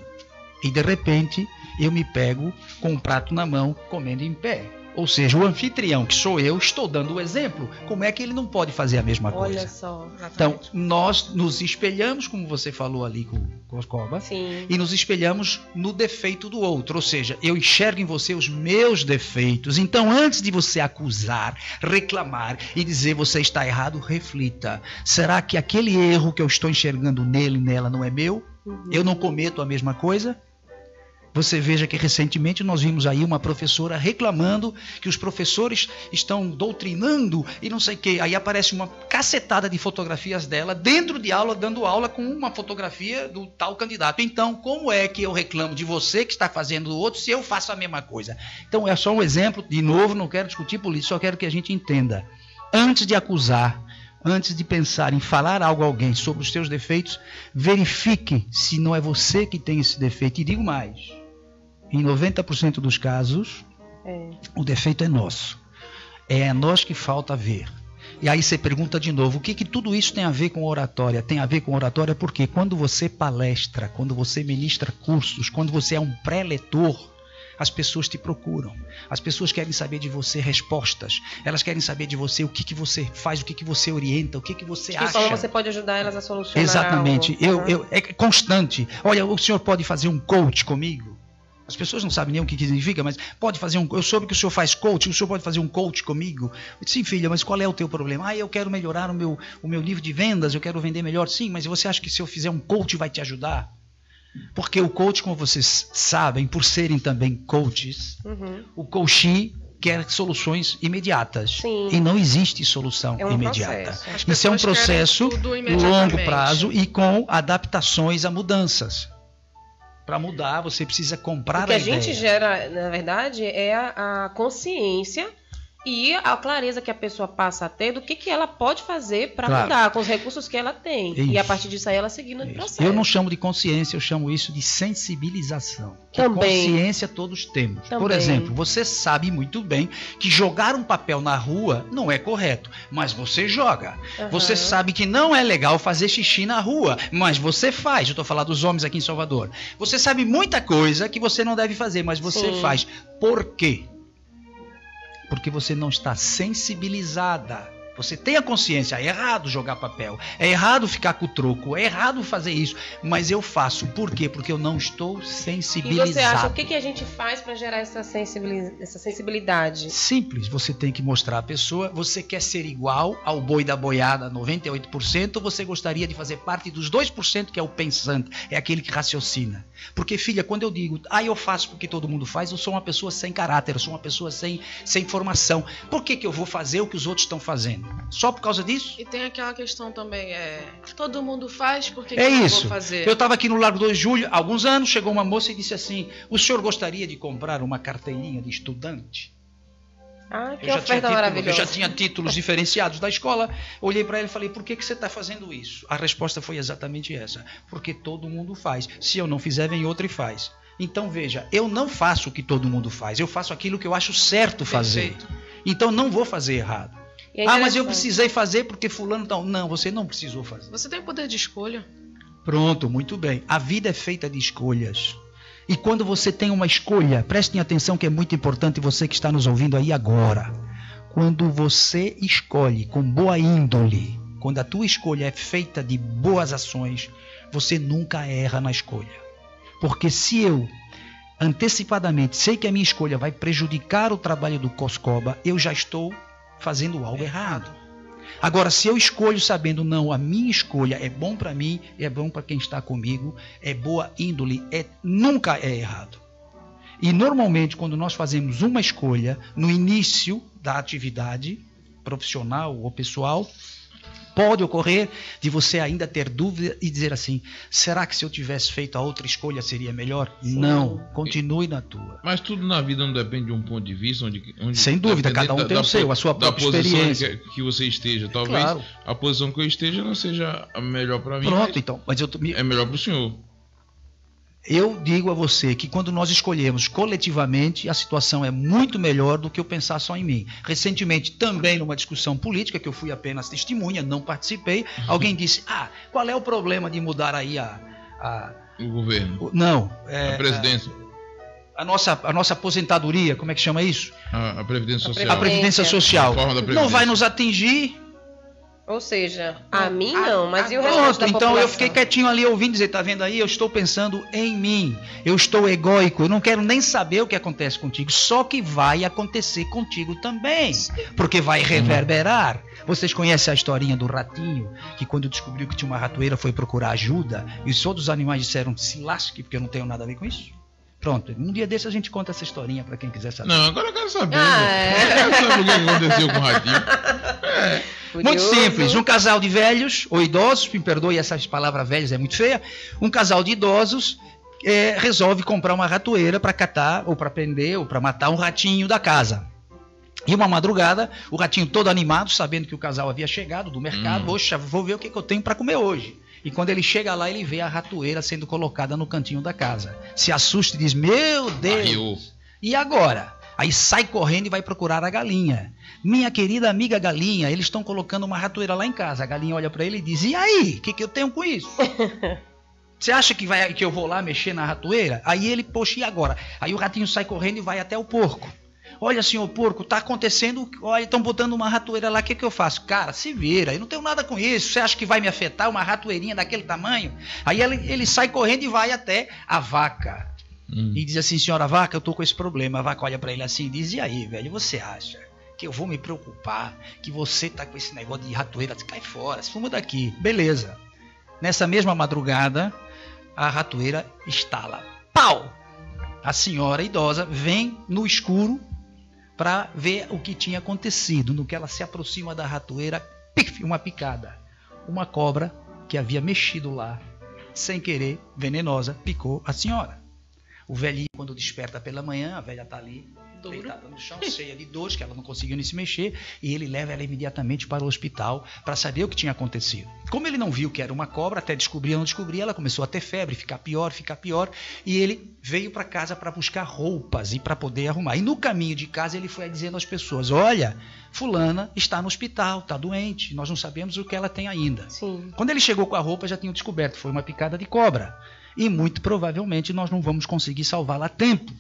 E de repente eu me pego com um prato na mão, comendo em pé. Ou seja, o anfitrião, que sou eu, estou dando o exemplo. Como é que ele não pode fazer a mesma coisa? Olha só. Então, nós nos espelhamos, como você falou ali com o Coba, e nos espelhamos no defeito do outro. Ou seja, eu enxergo em você os meus defeitos. Então, antes de você acusar, reclamar e dizer você está errado, reflita. Será que aquele erro que eu estou enxergando nele, nela, não é meu? Eu não cometo a mesma coisa? Você veja que recentemente nós vimos aí uma professora reclamando que os professores estão doutrinando e não sei o quê. Aí aparece uma cacetada de fotografias dela dentro de aula, dando aula com uma fotografia do tal candidato. Então, como é que eu reclamo de você que está fazendo do outro se eu faço a mesma coisa? Então, é só um exemplo. De novo, não quero discutir política, só quero que a gente entenda. Antes de acusar, antes de pensar em falar algo a alguém sobre os seus defeitos, verifique se não é você que tem esse defeito. E digo mais. Em 90% dos casos, O defeito é nosso. É a nós que falta ver. E aí você pergunta de novo, o que tudo isso tem a ver com oratória? Tem a ver com oratória porque quando você palestra, quando você ministra cursos, quando você é um pré-leitor, as pessoas te procuram. As pessoas querem saber de você respostas. Elas querem saber de você o que você faz, o que você orienta, o que você acha. Como você pode ajudar elas a solucionar. Exatamente. É constante. Olha, o senhor pode fazer um coach comigo? As pessoas não sabem nem o que significa, mas pode fazer eu soube que o senhor faz coach, o senhor pode fazer um coach comigo? Eu disse, sim, filha, mas qual é o teu problema? Eu quero melhorar o meu nível de vendas, eu quero vender melhor. Sim, mas você acha que se eu fizer um coach vai te ajudar? Porque o coach, como vocês sabem, por serem também coaches, o coachee quer soluções imediatas. Sim. E não existe solução imediata. Isso é um processo longo prazo e com adaptações a mudanças. Para mudar, você precisa comprar a ideia. O que a gente gera, na verdade, é a consciência e a clareza que a pessoa passa a ter do que ela pode fazer para mudar com os recursos que ela tem. Isso. E a partir disso aí ela seguindo o processo. Eu não chamo de consciência, eu chamo isso de sensibilização. Também. Consciência todos temos. Também. Por exemplo, você sabe muito bem que jogar um papel na rua não é correto, mas você joga. Você sabe que não é legal fazer xixi na rua, mas você faz. Eu estou falando dos homens aqui em Salvador. Você sabe muita coisa que você não deve fazer, mas você faz. Por quê? Porque você não está sensibilizada. Você tem a consciência, é errado jogar papel, é errado ficar com o troco, é errado fazer isso, mas eu faço. Por quê? Porque eu não estou sensibilizado. E você acha, o que a gente faz para gerar essa sensibilidade? Simples, você tem que mostrar à pessoa, você quer ser igual ao boi da boiada, 98%, ou você gostaria de fazer parte dos 2% que é o pensante, é aquele que raciocina. Porque, filha, quando eu digo, eu faço porque todo mundo faz, eu sou uma pessoa sem caráter, eu sou uma pessoa sem formação. Por que eu vou fazer o que os outros estão fazendo? Só por causa disso? E tem aquela questão também, todo mundo faz, por que eu não vou fazer? Eu estava aqui no Largo 2 de Julho, há alguns anos, chegou uma moça e disse assim, o senhor gostaria de comprar uma carteirinha de estudante? Que oferta maravilhosa. Eu já tinha títulos diferenciados da escola, olhei para ela e falei, por que você está fazendo isso? A resposta foi exatamente essa, porque todo mundo faz, se eu não fizer, vem outro e faz. Então veja, eu não faço o que todo mundo faz, eu faço aquilo que eu acho certo fazer. Perfeito. Então não vou fazer errado. Mas eu precisei fazer porque fulano... Não, você não precisou fazer. Você tem poder de escolha. Pronto, muito bem. A vida é feita de escolhas. E quando você tem uma escolha, prestem atenção que é muito importante, você que está nos ouvindo aí agora. Quando você escolhe com boa índole, quando a tua escolha é feita de boas ações, você nunca erra na escolha. Porque se eu antecipadamente sei que a minha escolha vai prejudicar o trabalho do Coscoba, eu já estou fazendo algo errado. Agora, se eu escolho sabendo, não, a minha escolha é bom para mim, é bom para quem está comigo, é boa índole, nunca é errado. E normalmente, quando nós fazemos uma escolha no início da atividade profissional ou pessoal, pode ocorrer de você ainda ter dúvida e dizer assim, será que se eu tivesse feito a outra escolha seria melhor? Sim. Não, continue na tua. Mas tudo na vida não depende de um ponto de vista onde sem dúvida, cada um tem o seu, a sua própria experiência. Que você esteja, talvez a posição que eu esteja não seja a melhor para mim. Pronto, então, mas é melhor para o senhor. Eu digo a você que quando nós escolhemos coletivamente, a situação é muito melhor do que eu pensar só em mim. Recentemente, também numa discussão política, que eu fui apenas testemunha, não participei, alguém disse, qual é o problema de mudar aí o governo? Não. A presidência. A nossa aposentadoria, como é que chama isso? A Previdência Social. A Previdência Social. Não vai nos atingir. Ou seja, a mim não, mas e o resto da então população? Eu fiquei quietinho ali ouvindo dizer, tá vendo aí? Eu estou pensando em mim, eu estou egóico, eu não quero nem saber o que acontece contigo, só que vai acontecer contigo também, porque vai reverberar. Vocês conhecem a historinha do ratinho, que quando descobriu que tinha uma ratoeira foi procurar ajuda, e todos os animais disseram, se lasque, porque eu não tenho nada a ver com isso? Pronto, um dia desse a gente conta essa historinha para quem quiser saber. Não, agora eu quero saber. Eu quero saber o que aconteceu com o ratinho. Muito simples, um casal de velhos ou idosos, me perdoe essa palavra velhos é muito feia, um casal de idosos resolve comprar uma ratoeira para catar ou para prender ou para matar um ratinho da casa. E uma madrugada, o ratinho todo animado, sabendo que o casal havia chegado do mercado, poxa, vou ver o que eu tenho para comer hoje. E quando ele chega lá, ele vê a ratoeira sendo colocada no cantinho da casa. Se assusta e diz, meu Deus! E agora? Aí sai correndo e vai procurar a galinha. Minha querida amiga galinha, eles estão colocando uma ratoeira lá em casa. A galinha olha para ele e diz, e aí, o que eu tenho com isso? Você acha que eu vou lá mexer na ratoeira? Aí ele, poxa, e agora? Aí o ratinho sai correndo e vai até o porco. Olha, senhor porco, tá acontecendo, olha, estão botando uma ratoeira lá, o que eu faço? Cara, se vira, eu não tenho nada com isso, você acha que vai me afetar uma ratoeirinha daquele tamanho? Aí ele sai correndo e vai até a vaca. E diz assim, senhora vaca, eu tô com esse problema. A vaca olha pra ele assim e diz, e aí, velho, você acha que eu vou me preocupar que você tá com esse negócio de ratoeira? Cai fora, fuma daqui. Beleza. Nessa mesma madrugada, a ratoeira estala. Pau! A senhora idosa vem no escuro para ver o que tinha acontecido. No que ela se aproxima da ratoeira, pif, uma picada. Uma cobra que havia mexido lá, sem querer, venenosa, picou a senhora. O velhinho, quando desperta pela manhã, a velha está ali, deitada no chão, cheia de dores, que ela não conseguiu nem se mexer, e ele leva ela imediatamente para o hospital para saber o que tinha acontecido. Como ele não viu que era uma cobra, até descobrir ou não descobrir, ela começou a ter febre, ficar pior, e ele veio para casa para buscar roupas e para poder arrumar. E no caminho de casa ele foi dizendo às pessoas, olha, fulana está no hospital, está doente, nós não sabemos o que ela tem ainda. Sim. Quando ele chegou com a roupa, já tinham descoberto, foi uma picada de cobra. E muito provavelmente nós não vamos conseguir salvá-la a tempo.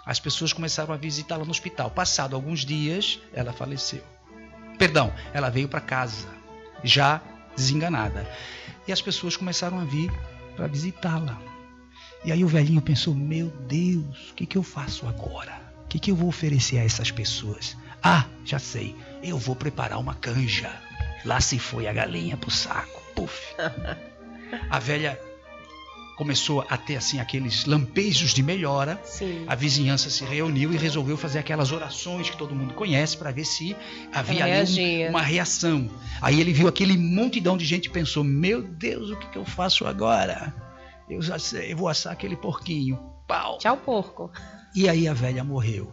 As pessoas começaram a visitá-la no hospital. Passado alguns dias, ela faleceu. Perdão, ela veio para casa, já desenganada. E as pessoas começaram a vir para visitá-la. E aí o velhinho pensou, meu Deus, o que eu faço agora? O que eu vou oferecer a essas pessoas? Ah, já sei, eu vou preparar uma canja. Lá se foi a galinha pro saco. Puf. A velha começou a ter assim aqueles lampejos de melhora. Sim. A vizinhança se reuniu e resolveu fazer aquelas orações que todo mundo conhece para ver se havia ali uma reação. Aí ele viu aquele montidão de gente e pensou, meu Deus, o que eu faço agora? Eu já sei, eu vou assar aquele porquinho. Pau. Tchau, porco. E aí a velha morreu.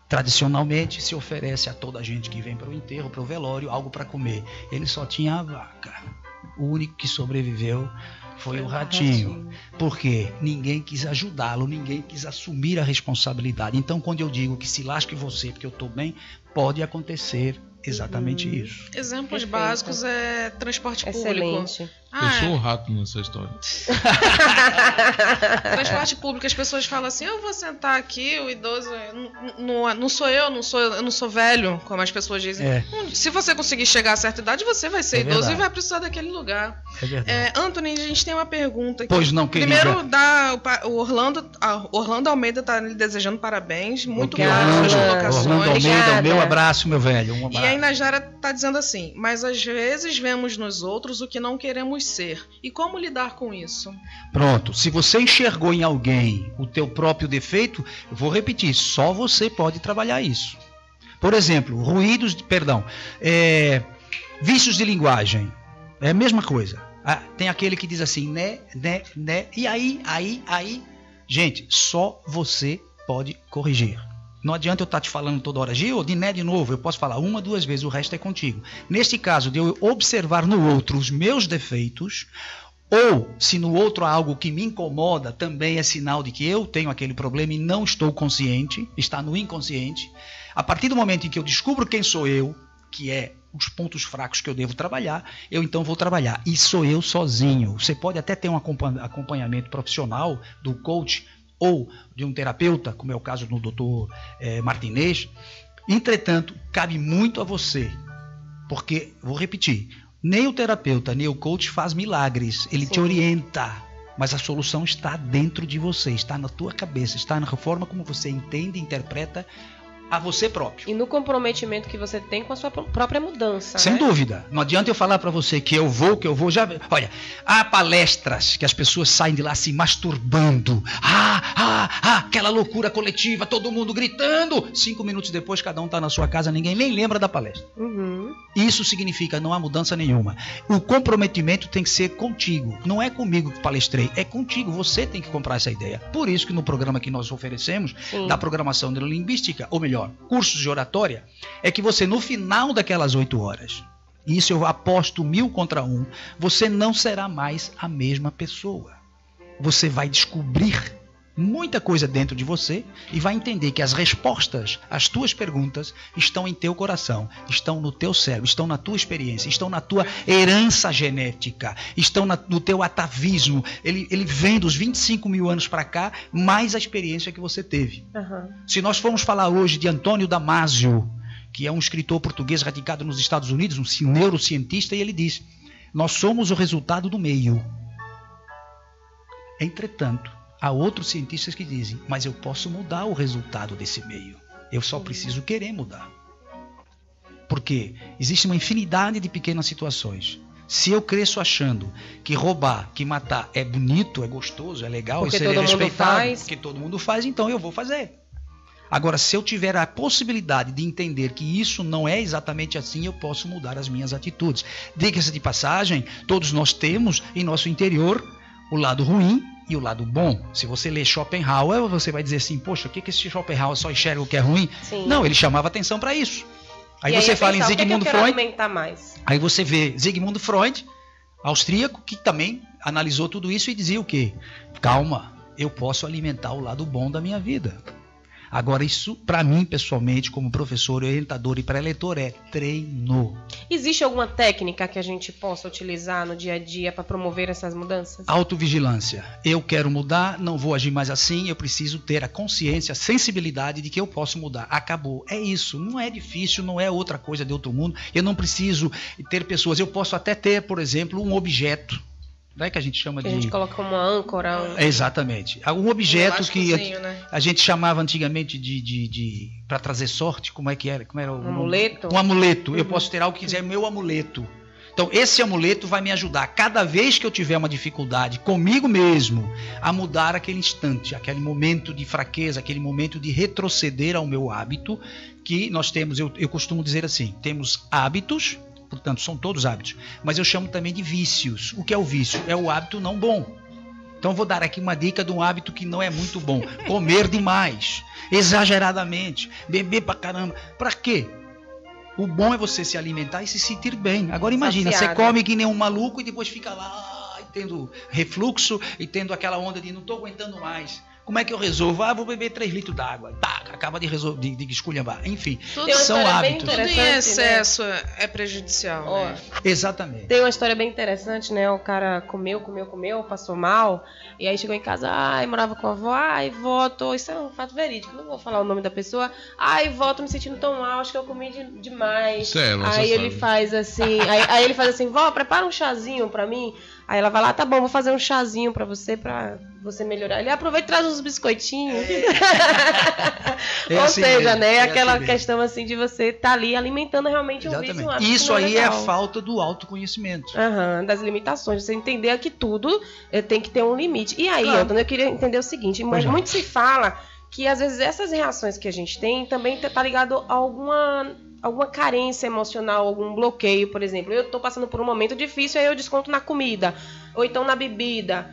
Tradicionalmente se oferece a toda a gente que vem para o enterro, para o velório, algo para comer. Ele só tinha a vaca. O único que sobreviveu foi o ratinho. Porque ninguém quis ajudá-lo, ninguém quis assumir a responsabilidade. Então, quando eu digo que se lasque você, porque eu estou bem, pode acontecer exatamente isso. Exemplos básicos é transporte Excelente. público. Eu sou o rato nessa história. Transporte público, as pessoas falam assim, eu vou sentar aqui, o idoso, não sou eu não sou velho, como as pessoas dizem. Se você conseguir chegar a certa idade, você vai ser idoso verdade. E vai precisar daquele lugar. É verdade. Anthony, a gente tem uma pergunta aqui. Pois não, querida. Primeiro, o Orlando Almeida está lhe desejando parabéns, muito obrigado pelas colocações. Orlando Almeida, meu abraço, meu velho. Um abraço. E aí Najara está dizendo assim, mas às vezes vemos nos outros o que não queremos ser. E como lidar com isso? Pronto, se você enxergou em alguém o teu próprio defeito, eu vou repetir, só você pode trabalhar isso. Por exemplo, vícios de linguagem, é a mesma coisa. Tem aquele que diz assim, né, e aí. Gente, só você pode corrigir. Não adianta eu estar te falando toda hora, Gil, de novo, eu posso falar uma, duas vezes, o resto é contigo. Neste caso de eu observar no outro os meus defeitos, ou se no outro há algo que me incomoda, também é sinal de que eu tenho aquele problema e não estou consciente, está no inconsciente. A partir do momento em que eu descubro quem sou eu, que é os pontos fracos que eu devo trabalhar, eu então vou trabalhar. E sou eu sozinho. Você pode até ter um acompanhamento profissional do coach, ou de um terapeuta, como é o caso do Dr. Martinez. Entretanto, cabe muito a você, porque, vou repetir, nem o terapeuta, nem o coach faz milagres, ele te orienta, mas a solução está dentro de você, está na tua cabeça, está na forma como você entende e interpreta a você próprio. E no comprometimento que você tem com a sua própria mudança. Sem dúvida. Não adianta eu falar para você que eu vou já... Olha, há palestras que as pessoas saem de lá se masturbando. Aquela loucura coletiva, todo mundo gritando. 5 minutos depois, cada um está na sua casa, ninguém nem lembra da palestra. Uhum. Isso significa não há mudança nenhuma. O comprometimento tem que ser contigo. Não é comigo que palestrei, é contigo. Você tem que comprar essa ideia. Por isso que no programa que nós oferecemos, da programação neurolinguística, ou melhor, cursos de oratória, é que você no final daquelas 8 horas, e isso eu aposto 1000 contra 1, você não será mais a mesma pessoa. Você vai descobrir muita coisa dentro de você e vai entender que as respostas às tuas perguntas estão em teu coração, estão no teu cérebro, estão na tua experiência, estão na tua herança genética, estão no teu atavismo. Ele vem dos 25 mil anos para cá, mais a experiência que você teve. Se nós formos falar hoje de Antônio Damasio, que é um escritor português radicado nos Estados Unidos, um neurocientista, e ele diz: nós somos o resultado do meio. Entretanto, há outros cientistas que dizem: mas eu posso mudar o resultado desse meio. Eu só preciso querer mudar. Porque existe uma infinidade de pequenas situações. Se eu cresço achando que roubar, que matar é bonito, é gostoso, é legal, porque isso é respeitável, porque todo mundo faz, então eu vou fazer. Agora, se eu tiver a possibilidade de entender que isso não é exatamente assim, eu posso mudar as minhas atitudes. Diga-se de passagem, todos nós temos em nosso interior o lado ruim e o lado bom. Se você ler Schopenhauer, você vai dizer assim: poxa, o que esse Schopenhauer só enxerga o que é ruim? Sim. Não, ele chamava atenção para isso. Aí você fala em Sigmund Freud. Aí você vê Sigmund Freud, austríaco, que também analisou tudo isso e dizia o quê? Calma, eu posso alimentar o lado bom da minha vida. Agora, isso, para mim, pessoalmente, como professor, orientador e pré-leitor, é treino. Existe alguma técnica que a gente possa utilizar no dia a dia para promover essas mudanças? Autovigilância. Eu quero mudar, não vou agir mais assim, eu preciso ter a consciência, a sensibilidade de que eu posso mudar. Acabou. É isso. Não é difícil, não é outra coisa de outro mundo. Eu não preciso ter pessoas. Eu posso até ter, por exemplo, um objeto. Não é que a gente chama de... A gente coloca como uma âncora. Exatamente. Um objeto que a gente chamava antigamente para trazer sorte. Como é que era? Como era um amuleto? Um amuleto. Eu posso ter algo que é meu amuleto. Então, esse amuleto vai me ajudar, cada vez que eu tiver uma dificuldade comigo mesmo, a mudar aquele instante, aquele momento de fraqueza, aquele momento de retroceder ao meu hábito, que nós temos, eu costumo dizer assim, temos hábitos. Portanto, são todos hábitos. Mas eu chamo também de vícios. O que é o vício? É o hábito não bom. Então, vou dar aqui uma dica de um hábito que não é muito bom. Comer demais, exageradamente, beber pra caramba. Pra quê? O bom é você se alimentar e se sentir bem. Agora imagina, você come que nem um maluco e depois fica lá tendo refluxo e tendo aquela onda de não estou aguentando mais. Como é que eu resolvo? Vou beber 3 litros d'água. Acaba de esculhambar. Enfim, são hábitos. Tudo em excesso, né? É prejudicial. Né? Exatamente. Tem uma história bem interessante, né? O cara comeu, passou mal. E aí chegou em casa, morava com a avó. Vó, isso é um fato verídico, não vou falar o nome da pessoa. Vó, tô me sentindo tão mal, acho que eu comi demais. Aí ele faz assim, aí ele faz assim: vó, prepara um chazinho pra mim. Aí ela vai lá: tá bom, vou fazer um chazinho pra você melhorar. Ele aproveita e traz uns biscoitinhos. Ou seja, né? Aquela questão assim de você estar ali alimentando realmente um vício. Isso aí é a falta do autoconhecimento. Das limitações. Você entender que tudo tem que ter um limite. E aí, Antônio, eu queria entender o seguinte: muito se fala que às vezes essas reações que a gente tem também tá ligado a alguma carência emocional, algum bloqueio, por exemplo. Eu estou passando por um momento difícil, aí eu desconto na comida, ou então na bebida.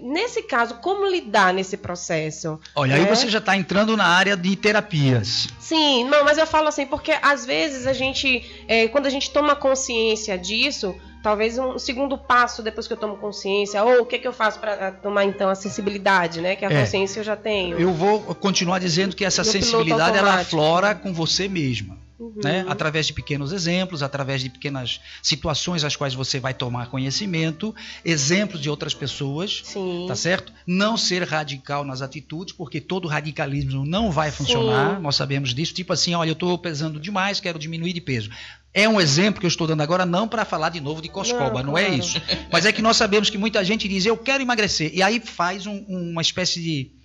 Nesse caso, como lidar nesse processo? Olha, aí você já está entrando na área de terapias. Sim, não, mas eu falo assim, porque às vezes a gente, quando a gente toma consciência disso, talvez um segundo passo depois que eu tomo consciência, ou o que eu faço para tomar então a sensibilidade, né? Que a consciência eu já tenho. Eu vou continuar dizendo que essa sensibilidade ela aflora com você mesma. Né? Através de pequenos exemplos, através de pequenas situações às quais você vai tomar conhecimento, exemplos de outras pessoas. Sim. Tá certo? Não ser radical nas atitudes, porque todo radicalismo não vai funcionar. Sim. Nós sabemos disso. Tipo assim, olha, eu estou pesando demais, quero diminuir de peso. É um exemplo que eu estou dando agora, não para falar de novo de Coscoba, não é isso. Mas é que nós sabemos que muita gente diz: eu quero emagrecer, e aí faz uma espécie de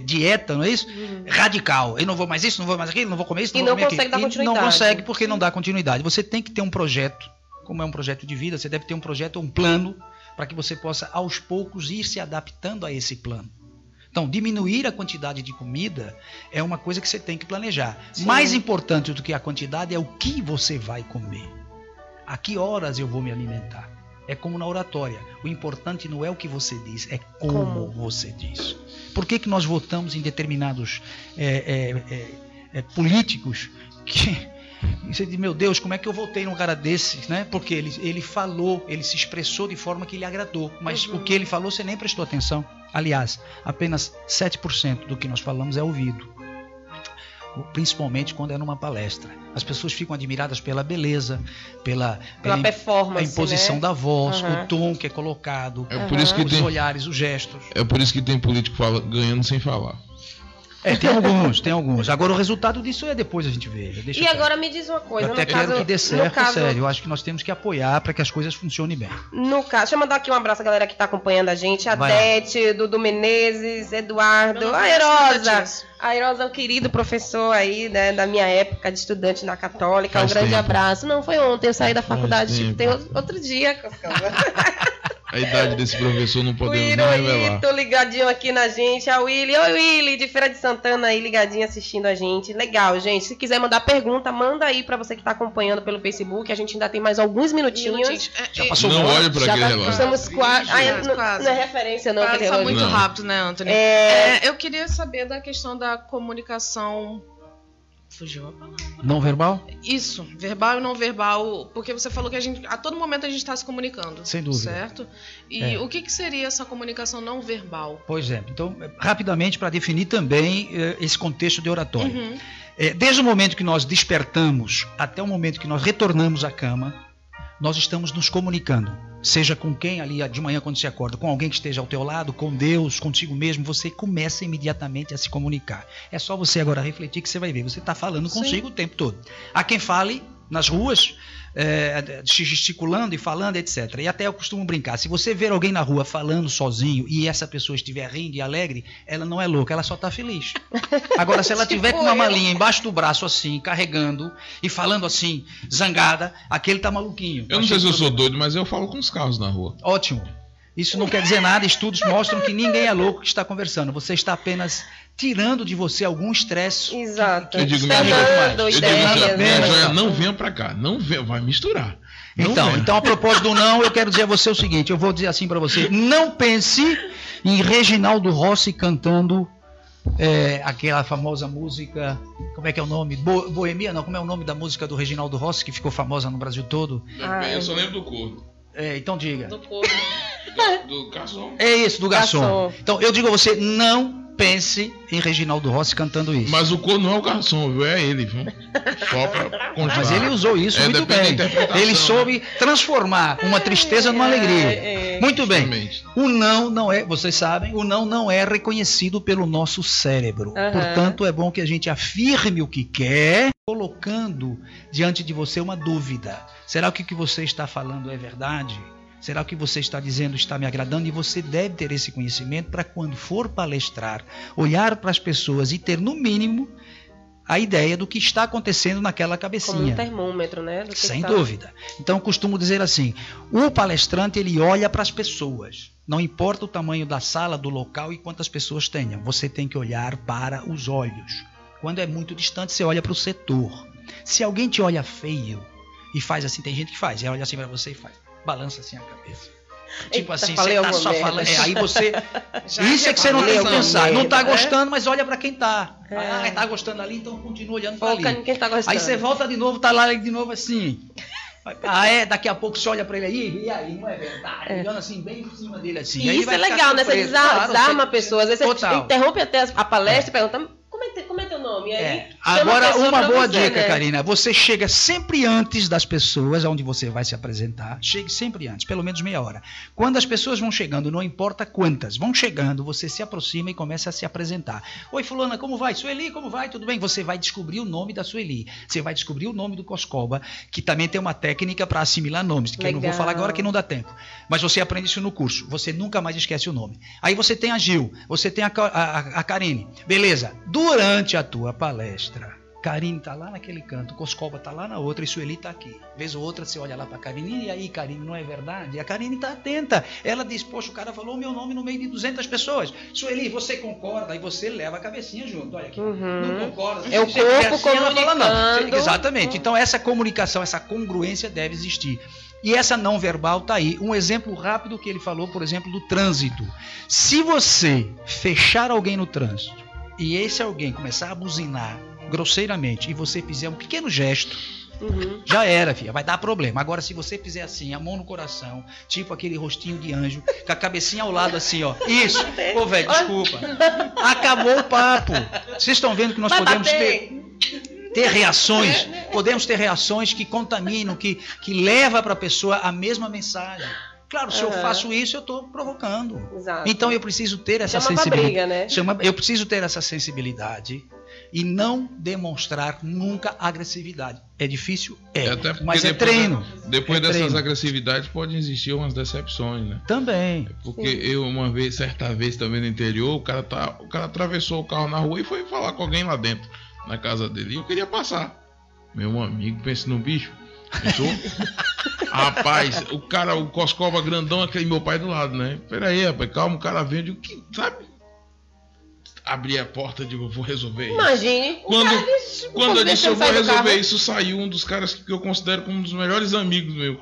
dieta, não é isso? Radical. Eu não vou mais isso, não vou mais aquilo, não vou comer isso, não vou comer aquilo. E não consegue dar continuidade. Não consegue porque não dá continuidade. Você tem que ter um projeto, como é um projeto de vida, você deve ter um projeto, um plano, para que você possa, aos poucos, ir se adaptando a esse plano. Então, diminuir a quantidade de comida é uma coisa que você tem que planejar. Sim. Mais importante do que a quantidade é o que você vai comer. A que horas eu vou me alimentar? É como na oratória. O importante não é o que você diz, é como você diz. Por que nós votamos em determinados políticos que E você diz, meu Deus, como é que eu voltei num cara desse, né? Porque ele falou, ele se expressou de forma que lhe agradou, mas o que ele falou você nem prestou atenção. Aliás, apenas 7% do que nós falamos é ouvido, principalmente quando é numa palestra. As pessoas ficam admiradas pela beleza, pela performance, a imposição, né, da voz, uhum, o tom que é colocado, por isso que os olhares, os gestos. É por isso que tem político ganhando sem falar. Tem alguns. Agora o resultado disso depois a gente vê. E agora me diz uma coisa. Eu até quero que dê certo, sério. Eu acho que nós temos que apoiar para que as coisas funcionem bem. No caso, deixa eu mandar aqui um abraço à galera que está acompanhando a gente. A Tete, Dudu Menezes, Eduardo, a Erosa. A Erosa é um querido professor aí, né, da minha época de estudante na Católica. Um grande abraço. Não, foi ontem, eu saí da faculdade. Tem outro dia. A idade desse professor não podemos nem revelar. Tô ligadinho aqui na gente. A Willy. Oi, Willy, de Feira de Santana aí, ligadinho assistindo a gente. Legal, gente. Se quiser mandar pergunta, manda aí pra você que tá acompanhando pelo Facebook. A gente ainda tem mais alguns minutinhos. Já passou. Não olhe pra aquele relógio. Estamos quase. Não é referência, não. Passa muito rápido, né, Antônio? Eu queria saber da questão da comunicação. Fugiu a palavra. Não verbal? Isso, verbal e não verbal, porque você falou que a todo momento a gente está se comunicando. Sem dúvida. Certo? E o que seria essa comunicação não verbal? Pois é, então, rapidamente, para definir também esse contexto de oratório. Uhum. Desde o momento que nós despertamos até o momento que nós retornamos à cama, nós estamos nos comunicando. Seja com quem ali de manhã quando você acorda, com alguém que esteja ao teu lado, com Deus, contigo mesmo, você começa imediatamente a se comunicar. É só você agora refletir que você vai ver, você está falando consigo o tempo todo. Há quem fale nas ruas, gesticulando e falando, etc. E até eu costumo brincar, se você ver alguém na rua falando sozinho e essa pessoa estiver rindo e alegre, ela não é louca, ela só está feliz. Agora, se ela estiver com uma malinha embaixo do braço assim, carregando e falando assim, zangada, aquele tá maluquinho. Eu não sei se eu sou doido, mas eu falo com os carros na rua. Ótimo. Isso não quer dizer nada, estudos mostram que ninguém é louco que está conversando, você está apenas tirando de você algum estresse. Exato. Eu digo, não venha pra cá, não venha, vai misturar. Então, a propósito do não, eu quero dizer a você o seguinte, eu vou dizer assim pra você, não pense em Reginaldo Rossi cantando aquela famosa música, como é que é o nome? Boemia, não, como é o nome da música do Reginaldo Rossi, que ficou famosa no Brasil todo? Eu só lembro do coro. Então diga. Do coro. Do garçom. É isso, do garçom. Então, eu digo a você, não pense em Reginaldo Rossi cantando isso. Mas o coro não é o garçom, viu? É ele, viu? Só pra constar. Mas ele usou isso muito bem. Ele soube transformar uma tristeza numa alegria. Muito bem. O não é, vocês sabem, o não é reconhecido pelo nosso cérebro. Portanto, é bom que a gente afirme o que quer, colocando diante de você uma dúvida. Será que o que você está falando é verdade? Será que o que você está dizendo está me agradando? E você deve ter esse conhecimento para quando for palestrar, olhar para as pessoas e ter, no mínimo, a ideia do que está acontecendo naquela cabecinha. Como um termômetro, né? Sem dúvida. Então, eu costumo dizer assim, o palestrante, ele olha para as pessoas. Não importa o tamanho da sala, do local e quantas pessoas tenham. Você tem que olhar para os olhos. Quando é muito distante, você olha para o setor. Se alguém te olha feio e faz assim, tem gente que faz, olha assim para você e faz. Balança assim a cabeça. Tipo assim, você tá só falando. Aí você. Isso é que você não tem que pensar. Não tá gostando, mas olha pra quem tá. Tá gostando ali, então continua olhando pra ali. Quem tá gostando. Aí você volta de novo, tá lá de novo assim. Daqui a pouco você olha pra ele aí, e aí, não é verdade? Olhando assim, bem em cima dele assim. E isso é legal, né? Você desarma a pessoa. Às vezes você interrompe até a palestra e pergunta. Como é teu nome? E aí, agora, uma boa dica, né, Karina. Você chega sempre antes das pessoas onde você vai se apresentar. Chegue sempre antes, pelo menos meia hora. Quando as pessoas vão chegando, não importa quantas, vão chegando, você se aproxima e começa a se apresentar. Oi, fulana, como vai? Sueli, como vai? Tudo bem? Você vai descobrir o nome da Sueli. Você vai descobrir o nome do Coscoba, que também tem uma técnica para assimilar nomes, que eu não vou falar agora que não dá tempo. Mas você aprende isso no curso. Você nunca mais esquece o nome. Aí você tem a Gil, você tem a Karine. Beleza. Durante a tua palestra, Karine tá lá naquele canto, Coscoba tá lá na outra e Sueli tá aqui. Vez ou outra você olha lá pra Karine, e aí, Karine, não é verdade? E a Karine tá atenta. Ela diz, poxa, o cara falou o meu nome no meio de 200 pessoas. Sueli, você concorda? Aí você leva a cabecinha junto. Olha aqui. Não concorda? É o corpo comunicando. Exatamente. Então essa comunicação, essa congruência deve existir. E essa não verbal tá aí. Um exemplo rápido que ele falou, por exemplo, do trânsito. Se você fechar alguém no trânsito, e esse alguém começar a buzinar grosseiramente, e você fizer um pequeno gesto, já era, filha, vai dar problema. Agora, se você fizer assim, a mão no coração, tipo aquele rostinho de anjo, com a cabecinha ao lado assim, ó. Isso. Ô, velho, desculpa. Acabou o papo. Vocês estão vendo que nós podemos ter reações, podemos ter reações que contaminam, que levam para a pessoa a mesma mensagem. Claro, se eu faço isso, eu estou provocando. Exato. Então eu preciso ter essa sensibilidade. Briga, né? Eu preciso ter essa sensibilidade e não demonstrar nunca agressividade. É difícil? Mas é treino. Depois dessas agressividades podem existir umas decepções, né? Também. Porque eu certa vez também no interior, o cara atravessou o carro na rua e foi falar com alguém lá dentro, na casa dele, e eu queria passar. Meu amigo, pense no bicho. Pensou? Rapaz, o Coscoba grandão, aquele meu pai do lado, né? Peraí, rapaz, calma, o cara vende o que, sabe? Abri a porta e digo, vou resolver isso. Imagine. Quando eu disse eu vou resolver isso, saiu um dos caras que eu considero como um dos melhores amigos meus.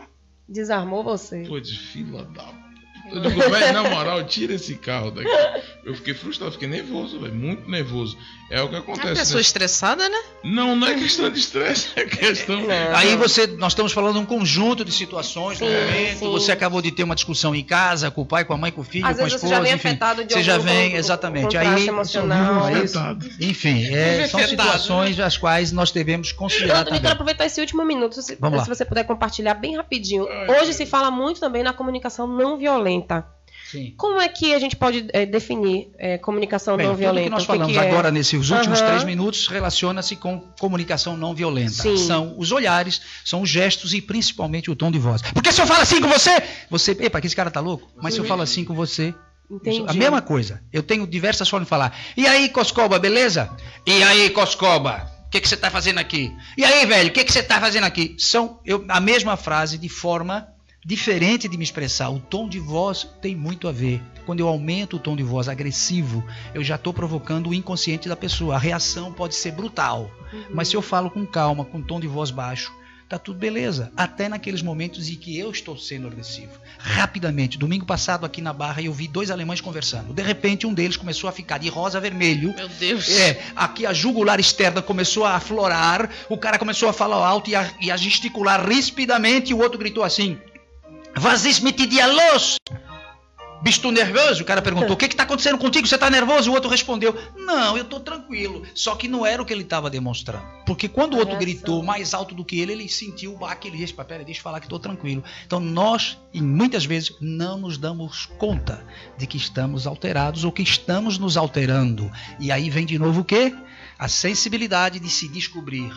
Desarmou você. Pô, de fila da... Eu digo, velho, na moral, tira esse carro daqui. Eu fiquei frustrado, fiquei nervoso, velho, muito nervoso. É o que acontece. É uma pessoa estressada, né? Não é questão de estresse, é questão... Aí nós estamos falando de um conjunto de situações no momento. Sim. Você acabou de ter uma discussão em casa, com o pai, com a mãe, com o filho, às com a vezes esposa, você já vem enfim. Afetado de você já vem, exatamente. Aí, emocional. Enfim, são situações as quais nós devemos considerar também. Eu quero aproveitar esse último minuto, se você puder compartilhar bem rapidinho. Hoje se fala muito também na comunicação não violenta. Sim. Como é que a gente pode definir comunicação não violenta? Tudo que nós falamos agora nesses últimos 3 minutos relaciona-se com comunicação não violenta. Sim. São os olhares, são os gestos e principalmente o tom de voz. Porque se eu falo assim com você, epa, que esse cara tá louco? Mas se eu falo assim com você, entendi. A mesma coisa. Eu tenho diversas formas de falar. E aí, Coscoba, beleza? E aí, Coscoba, o que você tá fazendo aqui? E aí, velho, o que você tá fazendo aqui? São a mesma frase de forma diferente de me expressar. O tom de voz tem muito a ver. Quando eu aumento o tom de voz agressivo, eu já estou provocando o inconsciente da pessoa. A reação pode ser brutal. Mas se eu falo com calma, com tom de voz baixo, tá tudo beleza. Até naqueles momentos em que eu estou sendo agressivo. Rapidamente, domingo passado aqui na Barra, eu vi 2 alemães conversando. De repente, um deles começou a ficar de rosa a vermelho. Meu Deus. Aqui a jugular externa começou a aflorar. O cara começou a falar alto e a gesticular rispidamente. E o outro gritou assim: Was ist mit dir los? Bicho, tô nervoso? O cara perguntou, o que está acontecendo contigo? Você está nervoso? O outro respondeu, não, eu estou tranquilo. Só que não era o que ele estava demonstrando. Porque quando o outro gritou mais alto do que ele sentiu o baque, ele disse, pera, deixa eu falar que estou tranquilo. Então nós, e muitas vezes, não nos damos conta de que estamos alterados ou que estamos nos alterando. E aí vem de novo o quê? A sensibilidade de se descobrir.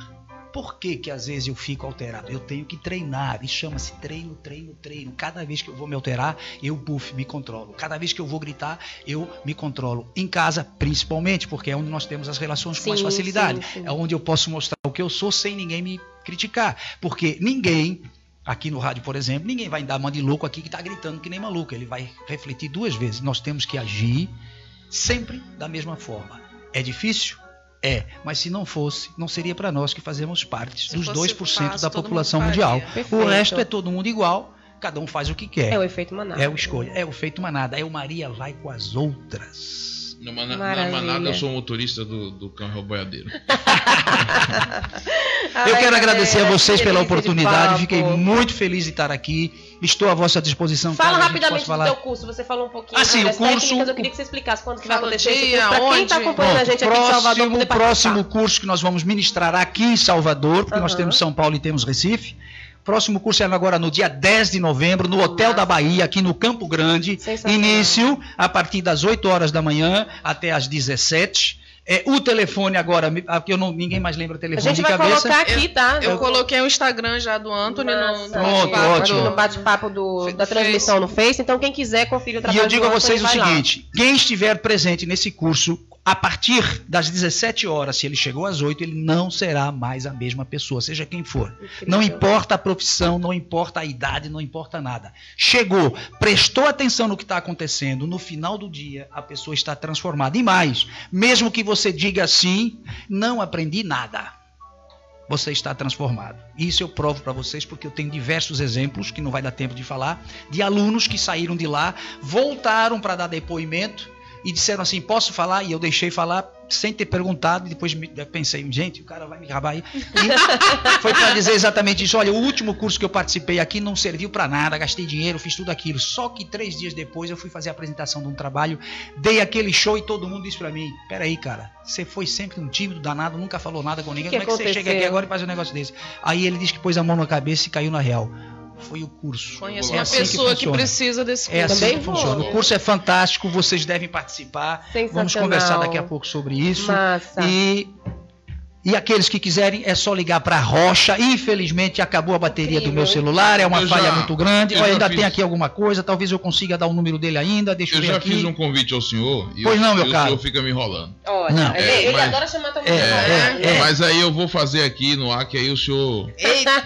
Por que às vezes eu fico alterado? Eu tenho que treinar, e chama-se treino. Cada vez que eu vou me alterar, eu me controlo. Cada vez que eu vou gritar, eu me controlo. Em casa, principalmente, porque é onde nós temos as relações com mais facilidade. Sim. É onde eu posso mostrar o que eu sou sem ninguém me criticar. Porque ninguém, aqui no rádio, por exemplo, ninguém vai dar uma de louco aqui que está gritando que nem maluco. Ele vai refletir 2 vezes. Nós temos que agir sempre da mesma forma. É difícil? Mas se não fosse, não seria para nós que fazemos parte dos 2% da população mundial. O resto é todo mundo igual, cada um faz o que quer. É o efeito manada. É o escolha, é o efeito manada. É o Maria vai com as outras. Na manada eu sou motorista do cão boiadeiro. Eu quero agradecer a vocês pela oportunidade, fiquei muito feliz de estar aqui. Estou à vossa disposição. Fala rapidamente do teu curso, você falou um pouquinho o curso, técnicas, eu queria que você explicasse quando que vai acontecer esse curso, para quem está acompanhando a gente aqui em Salvador. O próximo curso que nós vamos ministrar aqui em Salvador, porque nós temos São Paulo e temos Recife. Próximo curso é agora no dia 10 de novembro, no Hotel da Bahia, aqui no Campo Grande. Início a partir das 8 horas da manhã até as 17. O telefone agora, porque ninguém mais lembra o telefone de cabeça. A gente vai colocar aqui, tá? Eu coloquei o Instagram já do Anthony no bate-papo da transmissão no Face. Então, quem quiser conferir o trabalho do Anthony, e eu digo a vocês o seguinte, quem estiver presente nesse curso, a partir das 17 horas, se ele chegou às 8, ele não será mais a mesma pessoa, seja quem for. Incrível. Não importa a profissão, não importa a idade, não importa nada. Chegou, prestou atenção no que está acontecendo, no final do dia, a pessoa está transformada. E mais, mesmo que você diga assim, não aprendi nada, você está transformado. Isso eu provo para vocês porque eu tenho diversos exemplos, que não vai dar tempo de falar, de alunos que saíram de lá, voltaram para dar depoimento, e disseram assim, posso falar? E eu deixei falar sem ter perguntado, e depois pensei, gente, o cara vai me acabar aí. E foi para dizer exatamente isso. Olha, o último curso que eu participei aqui não serviu para nada, gastei dinheiro, fiz tudo aquilo. Só que 3 dias depois eu fui fazer a apresentação de um trabalho, dei aquele show e todo mundo disse para mim, peraí, cara, você foi sempre um tímido danado, nunca falou nada com ninguém, como é que você chega aqui agora e faz um negócio desse? Aí ele disse que pôs a mão na cabeça e caiu na real. Foi o curso. Conheço uma pessoa que precisa desse curso. É assim que funciona. O curso é fantástico, vocês devem participar. Vamos conversar daqui a pouco sobre isso. Massa. E aqueles que quiserem, é só ligar para a Rocha. Infelizmente, acabou a bateria do meu celular, é uma falha muito grande. Olha, ainda tem aqui alguma coisa, talvez eu consiga dar o número dele ainda. Deixa eu ver aqui. Eu já fiz um convite ao senhor e pois não, meu caro. O senhor fica me enrolando. Olha, não. Ele adora chamar também. Mas aí eu vou fazer aqui no ar, que aí o senhor... Eita!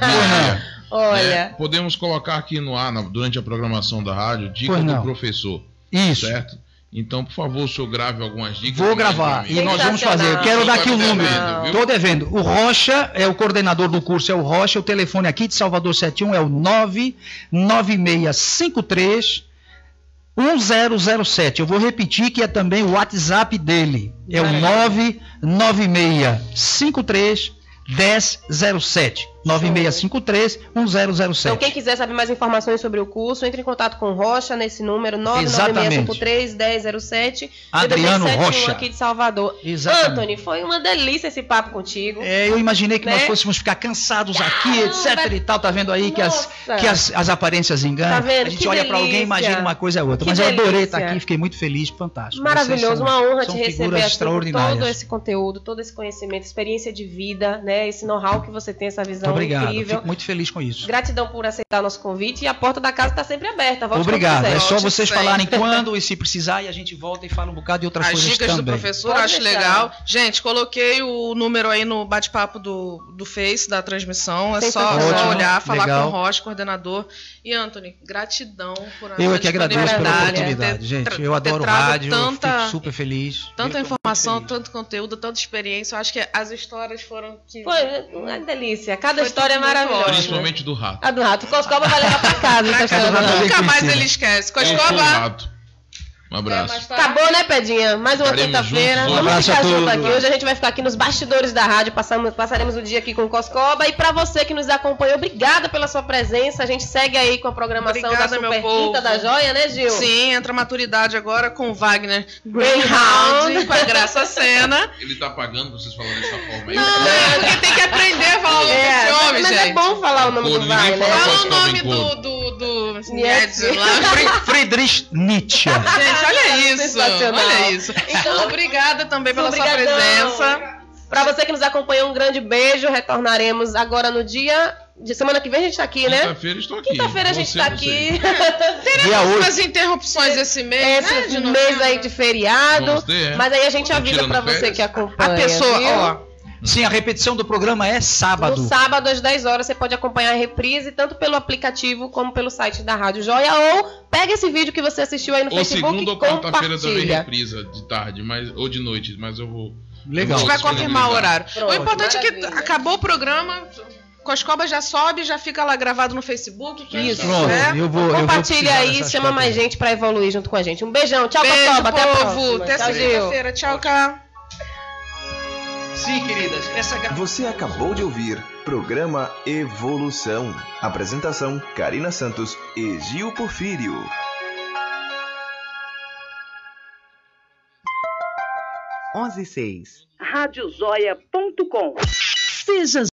Olha. Podemos colocar aqui no ar, durante a programação da rádio, dica do professor. Isso. Certo? Então, por favor, o senhor grave algumas dicas. Vou gravar e nós vamos fazer. Eu quero dar aqui o número. Estou devendo. O Rocha é o coordenador do curso, é o Rocha. O telefone aqui de Salvador 71 é o 99653 1007. Eu vou repetir que é também o WhatsApp dele. É o 99653 1007. 9653-1007. Então, quem quiser saber mais informações sobre o curso, entre em contato com o Rocha nesse número 99653-1007. Adriano Rocha, aqui de Salvador. Exatamente. Anthony, foi uma delícia esse papo contigo. Eu imaginei que nós fôssemos ficar cansados aqui, etc e tal. Tá vendo aí que as aparências enganam? Tá vendo? A gente olha para alguém e imagina uma coisa ou outra. Mas eu adorei estar aqui, fiquei muito feliz, fantástico. Maravilhoso, uma honra te receber aqui com todo esse conteúdo, todo esse conhecimento, experiência de vida, né? Esse know-how que você tem, essa visão. Obrigado, incrível. Fico muito feliz com isso. Gratidão por aceitar o nosso convite e a porta da casa está sempre aberta. Volte. Obrigado. É só vocês falarem quando e se precisar e a gente volta e fala um bocado de outras coisas também. As dicas do professor, acho legal. Gente, coloquei o número aí no bate-papo do Face, da transmissão. É só olhar, falar com o Rocha, coordenador. E Anthony, gratidão por Eu é que agradeço pela oportunidade, gente. Eu adoro rádio, eu fico super feliz. Tanta informação, tanto conteúdo, tanta experiência. Eu acho que as histórias foram... Foi uma delícia. Cada história é maravilhosa. Principalmente do rato. A do rato. O Coscoba vai levar pra casa. Nunca mais ele esquece. Coscoba... Um abraço. Acabou, né, Pedinha? Mais uma quinta-feira. Vamos ficar juntos aqui. Hoje a gente vai ficar aqui nos bastidores da rádio. Passaremos o dia aqui com o Coscoba. E pra você que nos acompanha, obrigada pela sua presença. A gente segue aí com a programação da Super Quinta da Joia, né, Gil? Sim, entra a maturidade agora com o Wagner Greyhound, com a Graça Sena. Ele tá pagando pra vocês falarem dessa forma aí? Não, porque tem que aprender a falar o nome desse homem, gente. Mas é bom falar o nome do Wagner. Fala o nome do Friedrich Nietzsche. Gente, olha isso. Olha isso. Então, obrigada também pela sua presença. Para você que nos acompanhou, um grande beijo. Retornaremos agora no dia de semana que vem. A gente tá aqui, né? Quinta-feira estou aqui. Quinta-feira a gente tá aqui. Teremos umas interrupções esse mês, né? Esse mês aí de feriado. Mas aí a gente avisa para você que acompanha. A pessoa, Sim, a repetição do programa é sábado. No sábado, às 10 horas, você pode acompanhar a reprise, tanto pelo aplicativo como pelo site da Rádio Joia, ou pega esse vídeo que você assistiu aí no Facebook e compartilha. Ou segunda ou quarta-feira também reprisa de tarde, ou de noite, mas eu vou... Legal. A gente vai confirmar o horário. Pronto, o importante é que acabou o programa... Coscoba já sobe, já fica lá gravado no Facebook. Isso, compartilha aí, chama mais gente pra evoluir junto com a gente. Um beijão, tchau, Coscoba, até a próxima. Até segunda-feira, tchau, cá. Sim, queridas. Você acabou de ouvir Programa Evolução. Apresentação: Karina Santos e Gil Porfírio. Radiojoia.com. Seja